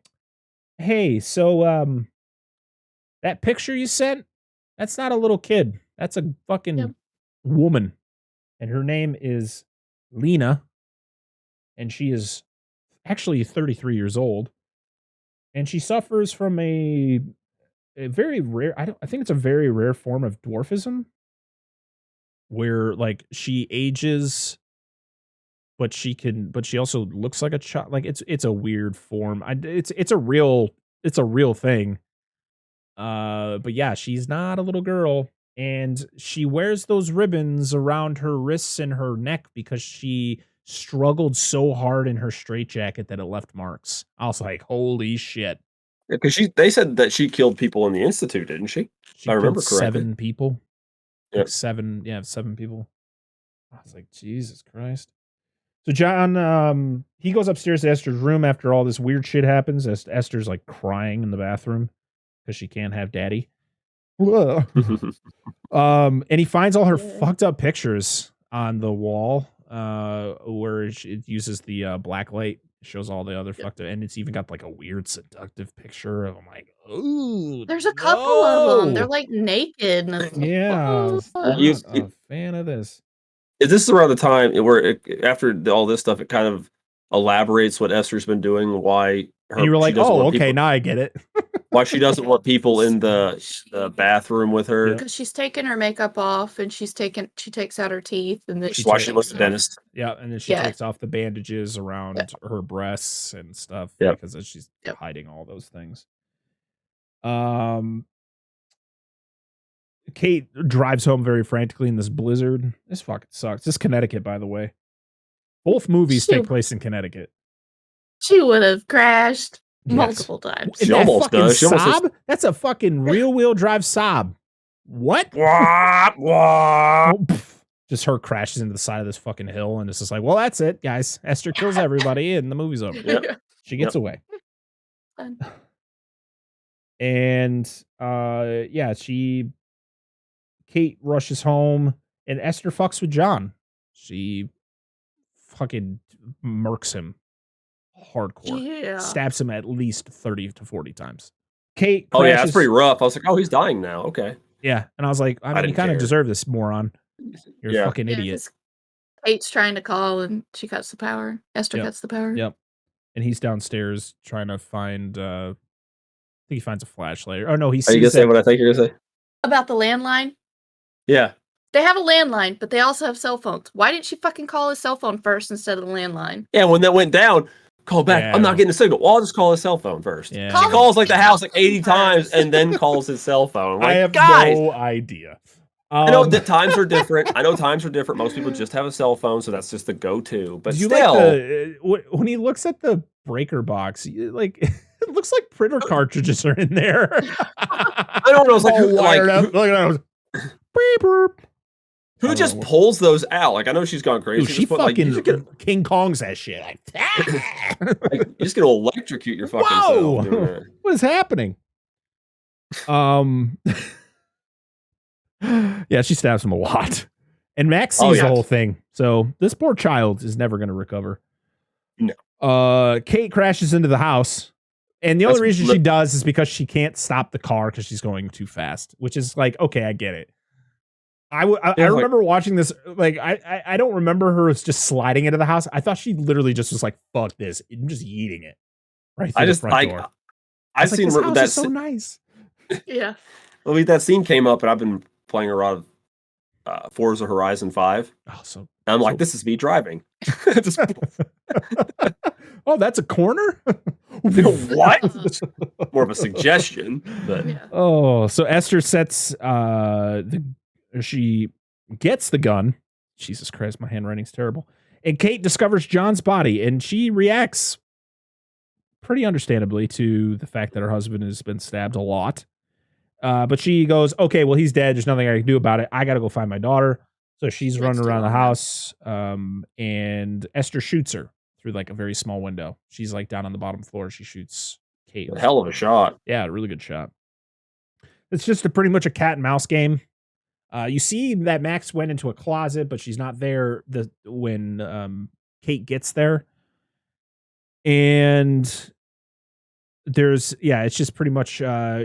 hey, so that picture you sent, that's not a little kid. That's a fucking woman. And her name is Lena. And she is actually 33 years old. And she suffers from a very rare, I think it's a very rare form of dwarfism, where like she ages, but she also looks like a child. Like it's a weird form. It's a real thing. But yeah, she's not a little girl, and she wears those ribbons around her wrists and her neck because she struggled so hard in her straitjacket that it left marks. I was like, holy shit. Because they said that she killed people in the Institute, didn't she? She I remember killed correctly. 7 people. Yep. Like 7 people. I was like, Jesus Christ. So John, he goes upstairs to Esther's room after all this weird shit happens. Esther's like crying in the bathroom because she can't have daddy. And he finds all her fucked up pictures on the wall, where it uses the black light, shows all the other fucked up, and it's even got like a weird seductive picture of him. Like, ooh, there's a couple of them. They're like naked. Yeah, I'm not a fan of this. Is this around the time where after all this stuff, it kind of elaborates what Esther's been doing? Why and you were like, oh, okay, now I get it. Why she doesn't want people in the bathroom with her? Because she's taking her makeup off, and she takes out her teeth, and then why she looks at the dentist. Yeah, and then she takes off the bandages around her breasts and stuff because she's hiding all those things. Kate drives home very frantically in this blizzard. This fucking sucks. This is Connecticut, by the way. Both movies take place in Connecticut. She would have crashed multiple times. She almost does. Saab? That's a fucking rear-wheel drive Saab. What? Just her crashes into the side of this fucking hill, and it's just like, well, that's it, guys. Esther kills everybody, and the movie's over. Yep. She gets away. Fun. And Kate rushes home, and Esther fucks with John. She fucking murks him hardcore. Stabs him at least 30 to 40 times. Kate crashes. Oh, yeah, that's pretty rough. I was like, oh, he's dying now. Okay. Yeah, and I was like, I mean, you kind of deserve this, moron. You're a fucking idiot. Kate's trying to call, and she cuts the power. Esther cuts the power. Yep. And he's downstairs trying to find, I think he finds a flashlight. Oh, no, he sees Are you going to say what I think you're going to say? About the landline? Yeah. They have a landline, but they also have cell phones. Why didn't she fucking call his cell phone first instead of the landline? Yeah, when that went down, call back. Yeah. I'm not getting a signal. Well, I'll just call his cell phone first. Yeah. She calls like the house like 80 times and then calls his cell phone. Like, I have no idea. I know that times are different. Most people just have a cell phone, so that's just the go-to. But still, like when he looks at the breaker box, like it looks like printer cartridges are in there. I don't know. It's like who just pulls those out? Like, I know she's gone crazy. Dude, she fucking King Kong's that shit. Like, you're just gonna electrocute your fucking self. What is happening? Yeah, she stabs him a lot. And Max sees the whole thing. So this poor child is never going to recover. No. Kate crashes into the house. And the only reason she does is because she can't stop the car because she's going too fast. Which is like, okay, I get it. I remember watching this. Like, I don't remember her just sliding into the house. I thought she literally just was like, fuck this. I'm just yeeting it. Right through the front door. I've seen this house is so nice. Yeah. I mean, that scene came up, and I've been playing a lot of Forza Horizon 5. Oh, so and I'm like, this is me driving. Oh, that's a corner? What? More of a suggestion. But so Esther sets she gets the gun. Jesus Christ, my handwriting's terrible. And Kate discovers John's body, and she reacts pretty understandably to the fact that her husband has been stabbed a lot. But she goes, okay, well, he's dead. There's nothing I can do about it. I got to go find my daughter. So she's running around the house, and Esther shoots her through like a very small window. She's like down on the bottom floor. She shoots Kate. A hell of a shot. Yeah, a really good shot. It's just pretty much a cat and mouse game. You see that Max went into a closet, but she's not there when Kate gets there. And it's just pretty much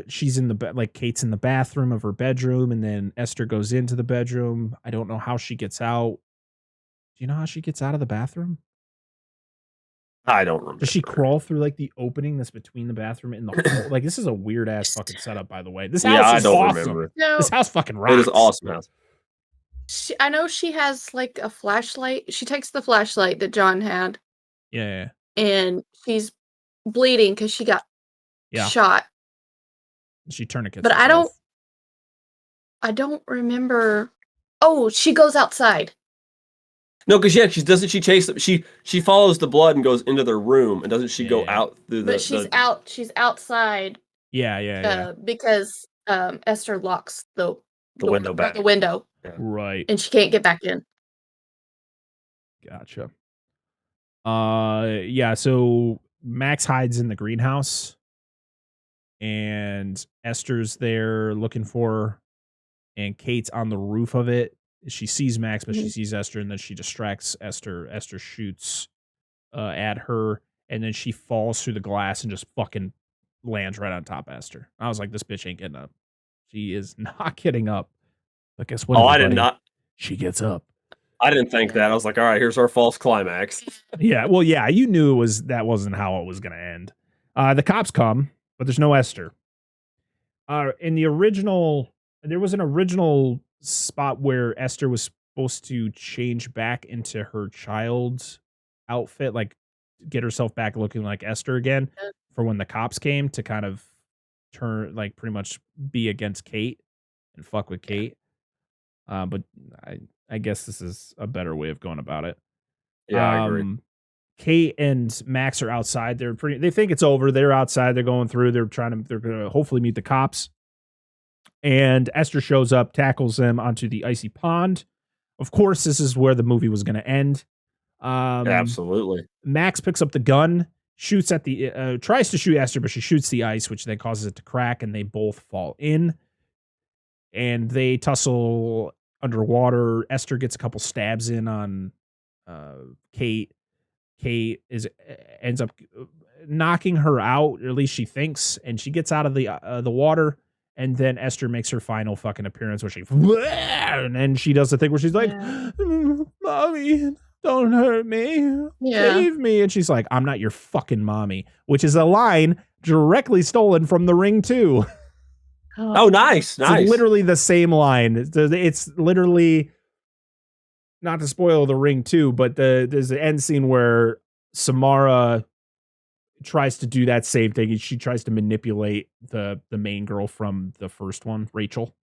she's in Kate's in the bathroom of her bedroom, and then Esther goes into the bedroom. I don't know how she gets out. Do you know how she gets out of the bathroom? I don't remember. Does she crawl through like the opening that's between the bathroom and the hole? Like, this is a weird ass fucking setup, by the way. This house is awesome. Remember. No, this house fucking rocks. It is awesome house. I know she has like a flashlight. She takes the flashlight that John had. Yeah. And she's bleeding because she got shot. She tourniquets. But I don't remember. Oh, she goes outside. No, because she chase them? She follows the blood and goes into their room, and doesn't she go out through the? But she's outside. Yeah. Because Esther locks the window back. The window. Yeah. Right. And she can't get back in. Gotcha. So Max hides in the greenhouse, and Esther's there looking for her, and Kate's on the roof of it. She sees Max, but she sees Esther, and then she distracts Esther. Esther shoots at her, and then she falls through the glass and just fucking lands right on top of Esther. I was like, this bitch ain't getting up. She is not getting up. But guess what? I did not. She gets up. I didn't think that. I was like, all right, here's our false climax. Yeah, well, yeah, you knew that wasn't how it was going to end. The cops come, but there's no Esther. In the original, there was an original spot where Esther was supposed to change back into her child's outfit, like get herself back looking like Esther again for when the cops came to kind of turn, like pretty much be against Kate and fuck with Kate. But I guess this is a better way of going about it. Yeah, I agree. Kate and Max are outside. They think it's over. They're outside. They're going through. They're going to hopefully meet the cops. And Esther shows up, tackles them onto the icy pond. Of course, this is where the movie was going to end. Absolutely. Max picks up the gun, shoots at tries to shoot Esther, but she shoots the ice, which then causes it to crack, and they both fall in. And they tussle underwater. Esther gets a couple stabs in on Kate. Kate ends up knocking her out, or at least she thinks, and she gets out of the water. And then Esther makes her final fucking appearance where and then she does the thing where she's like, Mommy, don't hurt me. Save me. And she's like, I'm not your fucking mommy, which is a line directly stolen from The Ring 2. Oh, nice. It's literally the same line. It's literally, not to spoil The Ring 2, but there's an end scene where Samara tries to do that same thing. She tries to manipulate the main girl from the first one, Rachel.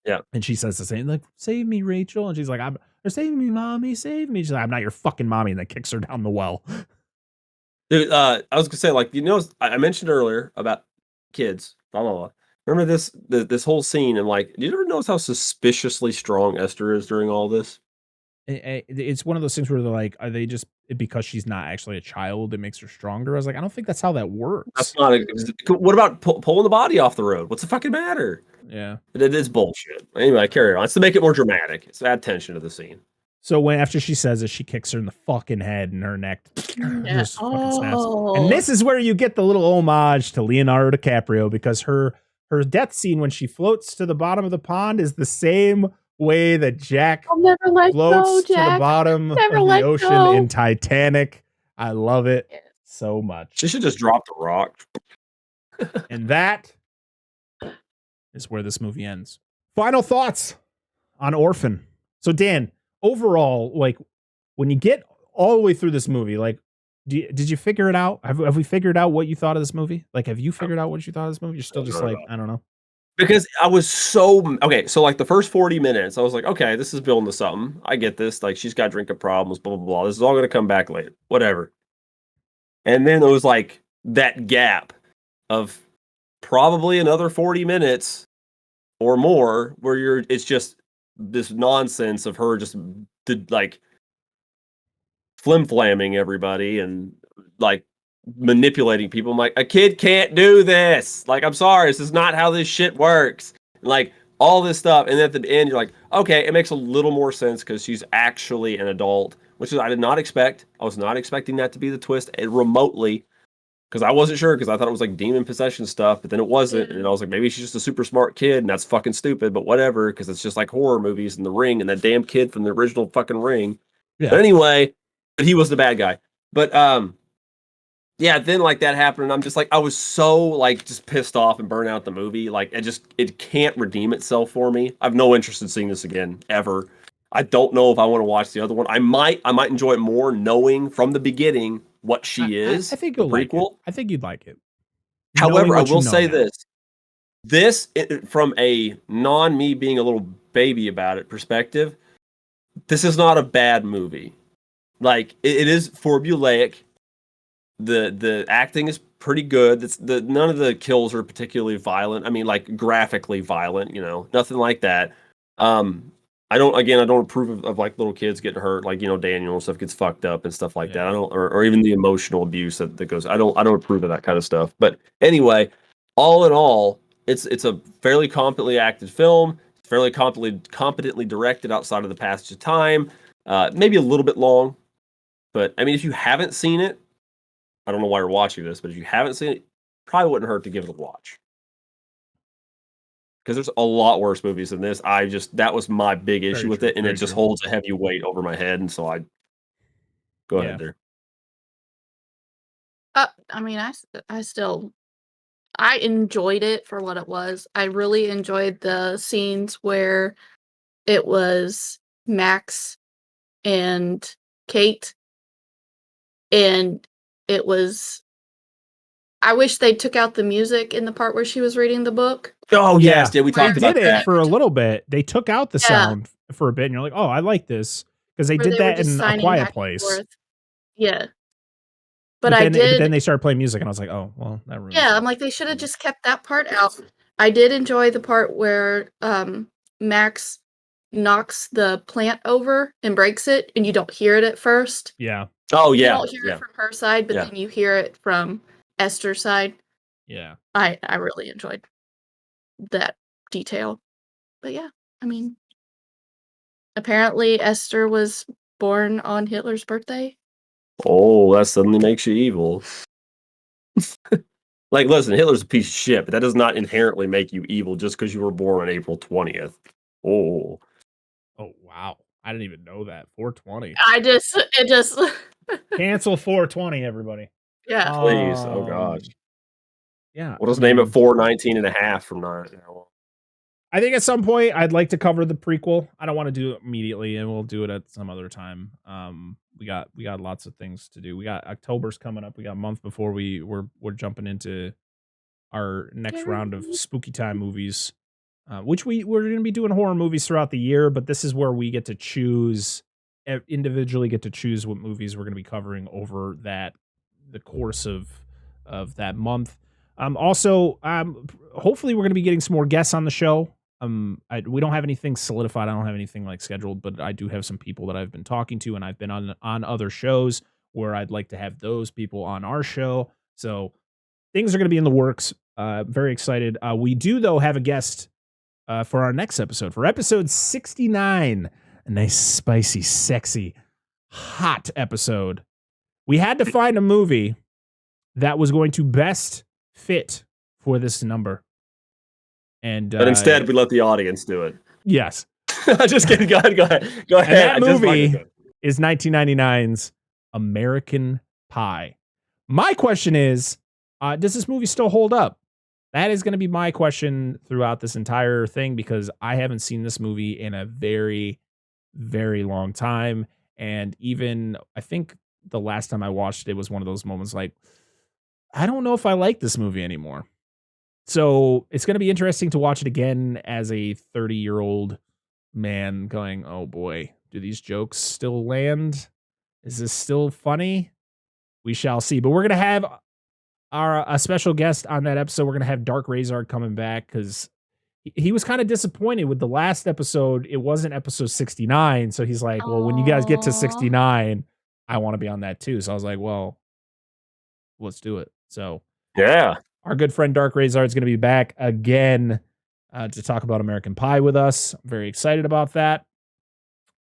Yeah. And she says the same, like, save me, Rachel. And she's like, they're saving me, Mommy, save me. She's like, I'm not your fucking mommy. And then kicks her down the well. Dude, I was gonna say, like, I mentioned earlier about kids, blah blah blah. Remember this whole scene, and like, do you ever notice how suspiciously strong Esther is during all this? It's one of those things where they're like, are they just, because she's not actually a child, it makes her stronger? I was like, I don't think that's how that works. That's not. What about pulling the body off the road? What's the fucking matter? Yeah, it is bullshit. Anyway, carry on. It's to make it more dramatic. It's to add tension to the scene. So after she says it, she kicks her in the fucking head and her neck. Just fucking snaps. And this is where you get the little homage to Leonardo DiCaprio, because her death scene when she floats to the bottom of the pond is the same way that Jack floats to the bottom of the ocean in Titanic. I love it so much. She should just drop the rock. And that is where this movie ends. Final thoughts on Orphan. So Dan, overall, like, when you get all the way through this movie, like, did you figure it out? Have we figured out what you thought of this movie? Like, have you figured out what you thought of this movie? You're still just like, I don't know. Because I was so okay, so, like, the first 40 minutes, I was like, "Okay, this is building to something. I get this, like, she's got drinking problems, blah, blah, blah. This is all gonna come back later, whatever." And then there was, like, that gap of probably another 40 minutes or more where it's just this nonsense of her just like, flim-flamming everybody and, like, manipulating people. I'm like, "A kid can't do this. Like, I'm sorry, this is not how this shit works." Like, all this stuff, and at the end, you're like, "Okay, it makes a little more sense because she's actually an adult," which is I did not expect. I was not expecting that to be the twist, remotely, because I wasn't sure because I thought it was, like, demon possession stuff, but then it wasn't, and I was like, "Maybe she's just a super smart kid, and that's fucking stupid, but whatever, because it's just like horror movies and The Ring and that damn kid from the original fucking Ring." Yeah. But anyway, but he was the bad guy. But, yeah, then, like, that happened, and I'm just like I was so, like, just pissed off and burnt out the movie, like, it can't redeem itself for me. I have no interest in seeing this again, ever. I don't know if I wanna watch the other one. I might enjoy it more knowing from the beginning what she I is, think the you'll like it. prequel. I think you'd like it. Knowing However, I what you will know say now. this from a me being a little baby about it perspective, this is not a bad movie. Like, it is formulaic. The acting is pretty good. None of the kills are particularly violent. I mean, like, graphically violent, nothing like that. Um, I don't approve of like little kids getting hurt, like, Daniel and stuff gets fucked up and stuff like that. Yeah. I don't, or even the emotional abuse that goes. I don't approve of that kind of stuff. But anyway, all in all, it's a fairly competently acted film. It's fairly competently directed outside of the passage of time. Maybe a little bit long, but I mean, if you haven't seen it, I don't know why you're watching this, but if you haven't seen it, probably wouldn't hurt to give it a watch. Because there's a lot worse movies than this. That was my big issue Very with true. it, and it Very just true. holds a heavy weight over my head, and so I go Yeah. ahead there. I mean, I still I enjoyed it for what it was. I really enjoyed the scenes where it was Max and Kate, and it was I wish they took out the music in the part where she was reading the book. Oh, yes, yeah, we They talked about did it that. for a little bit. They took out the Yeah. sound for a bit, and you're like, "Oh, I like this," because they Where did they were that just in A signing Quiet back and Place. forth. Yeah. But I then did they started playing music, and I was like, "Oh, well, that ruins Yeah, it." I'm like, they should have just kept that part out. I did enjoy the part where Max knocks the plant over and breaks it, and you don't hear it at first. Yeah. Oh, You yeah, don't hear yeah. it from her side, but Yeah. then you hear it from Esther's side. Yeah. I really enjoyed that detail. But yeah, I mean, apparently Esther was born on Hitler's birthday. Oh, that suddenly makes you evil. Like, listen, Hitler's a piece of shit, but that does not inherently make you evil just because you were born on April 20th. Oh. Oh, wow. I didn't even know that. 420. It just Cancel 420, everybody. Yeah. Please. Oh, gosh. Yeah. We'll just name it 419.5 from now on. I think at some point I'd like to cover the prequel. I don't want to do it immediately, and we'll do it at some other time. We got lots of things to do. We got October's coming up. We got a month before we're jumping into our next round of spooky time movies, which we're going to be doing horror movies throughout the year. But this is where we get to choose individually what movies we're going to be covering over the course of that month. Also, hopefully we're going to be getting some more guests on the show. We don't have anything solidified. I don't have anything like scheduled, but I do have some people that I've been talking to, and I've been on other shows where I'd like to have those people on our show. So things are going to be in the works. Very excited. We do though have a guest for our next episode, for episode 69. A nice, spicy, sexy, hot episode. We had to find a movie that was going to best fit for this number. But instead, we let the audience do it. Yes. Just kidding. Go ahead. And that movie is 1999's American Pie. My question is, does this movie still hold up? That is going to be my question throughout this entire thing, because I haven't seen this movie in a very, very long time. And even, I think the last time I watched it was one of those moments like, I don't know if I like this movie anymore. So it's going to be interesting to watch it again as a 30-year-old man going, oh boy, do these jokes still land? Is this still funny? We shall see. But we're going to have a special guest on that episode. We're going to have Dark Razard coming back because he was kind of disappointed with the last episode. It wasn't episode 69. So he's like, well, when you guys get to 69, I want to be on that too. So I was like, well, let's do it. So Yeah. our good friend Dark Razard is going to be back again to talk about American Pie with us. I'm very excited about that.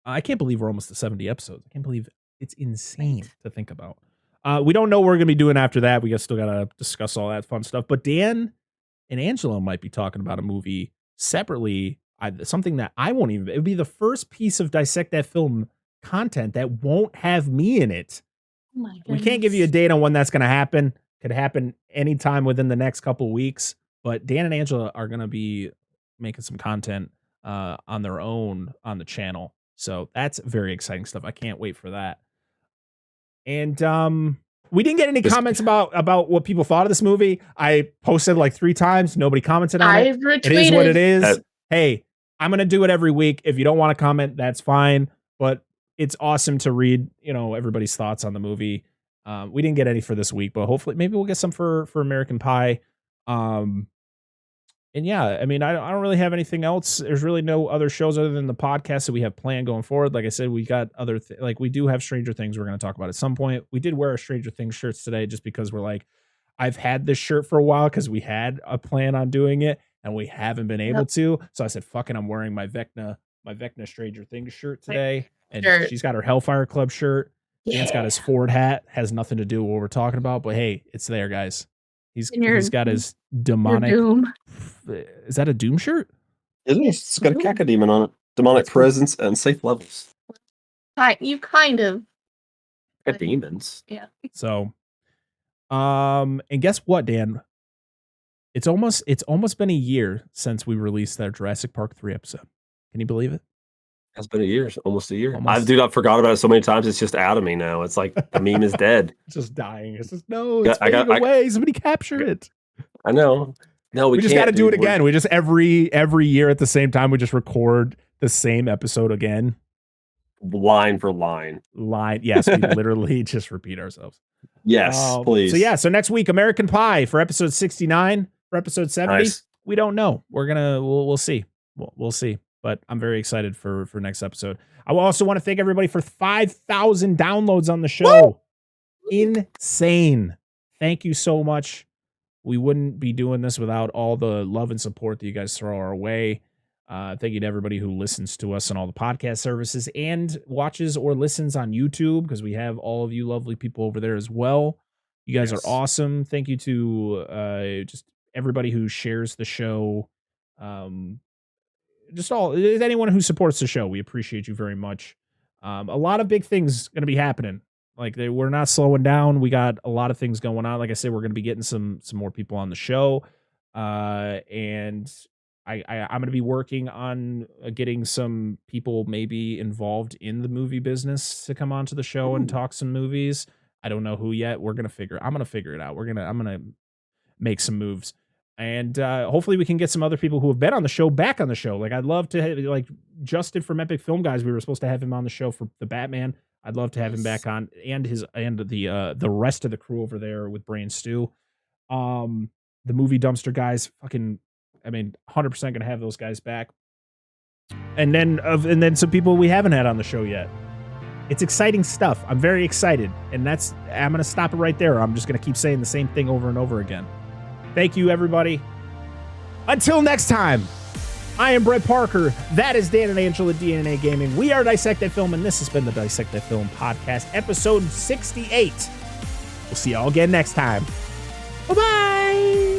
I can't believe we're almost to 70 episodes. I can't believe it's insane to think about. We don't know what we're going to be doing after that. We still got to discuss all that fun stuff. But Dan and Angelo might be talking about a movie separately. Something that I won't even. It would be the first piece of Dissect That Film content that won't have me in it. Oh my We can't give you a date on when that's going to happen. Could happen anytime within the next couple of weeks. But Dan and Angela are going to be making some content on their own on the channel. So that's very exciting stuff. I can't wait for that. And we didn't get any comments about what people thought of this movie. I posted like 3 times. Nobody commented on it. retweeted. It is what it is. Hey, I'm going to do it every week. If you don't want to comment, that's fine. But it's awesome to read, everybody's thoughts on the movie. We didn't get any for this week, but hopefully maybe we'll get some for American Pie. And yeah, I mean, I don't really have anything else. There's really no other shows other than the podcast that we have planned going forward. Like I said, we got other we do have Stranger Things we're going to talk about at some point. We did wear our Stranger Things shirts today just because we're like, I've had this shirt for a while because we had a plan on doing it and we haven't been able to. So I said, fuck it, I'm wearing my Vecna Stranger Things shirt today. And she's got her Hellfire Club shirt. Dan's got his Ford hat. Has nothing to do with what we're talking about, but hey, it's there, guys. He's got his demonic. Doom. Is that a Doom shirt? It is. It's got a cacodemon on it. Demonic presence and safe levels. You kind of. Got demons. Yeah. So, and guess what, Dan? It's almost been a year since we released that Jurassic Park 3 episode. Can you believe it? It's been a year, almost a year. I've forgot about it so many times. It's just out of me now. It's like the meme is dead. It's just dying. It's just it's fading away. Somebody capture it. I know. No, we just got to do it again. We just every year at the same time we just record the same episode again, line for line. Yes, we literally just repeat ourselves. Yes, please. So next week American Pie for episode 69. For episode 70, we don't know. We'll see. We'll see. But I'm very excited for next episode. I also want to thank everybody for 5,000 downloads on the show. Woo! Insane. Thank you so much. We wouldn't be doing this without all the love and support that you guys throw our way. Thank you to everybody who listens to us on all the podcast services and watches or listens on YouTube, because we have all of you lovely people over there as well. You guys are awesome. Thank you to just everybody who shares the show. Just anyone who supports the show. We appreciate you very much. A lot of big things going to be happening. We're not slowing down. We got a lot of things going on. Like I said, we're going to be getting some more people on the show. And I'm going to be working on getting some people maybe involved in the movie business to come onto the show and talk some movies. I don't know who yet. I'm going to figure it out. I'm going to make some moves. And hopefully we can get some other people who have been on the show back on the show. I'd love to have, Justin from Epic Film Guys. We were supposed to have him on the show for the Batman. I'd love to have him back on, and the rest of the crew over there with Brain Stew. The Movie Dumpster guys, 100% going to have those guys back. And then some people we haven't had on the show yet. It's exciting stuff. I'm very excited, and I'm going to stop it right there. I'm just going to keep saying the same thing over and over again. Thank you, everybody. Until next time, I am Brett Parker. That is Dan and Angela DNA Gaming. We are Dissect That Film, and this has been the Dissect That Film podcast, episode 68. We'll see y'all again next time. Bye-bye.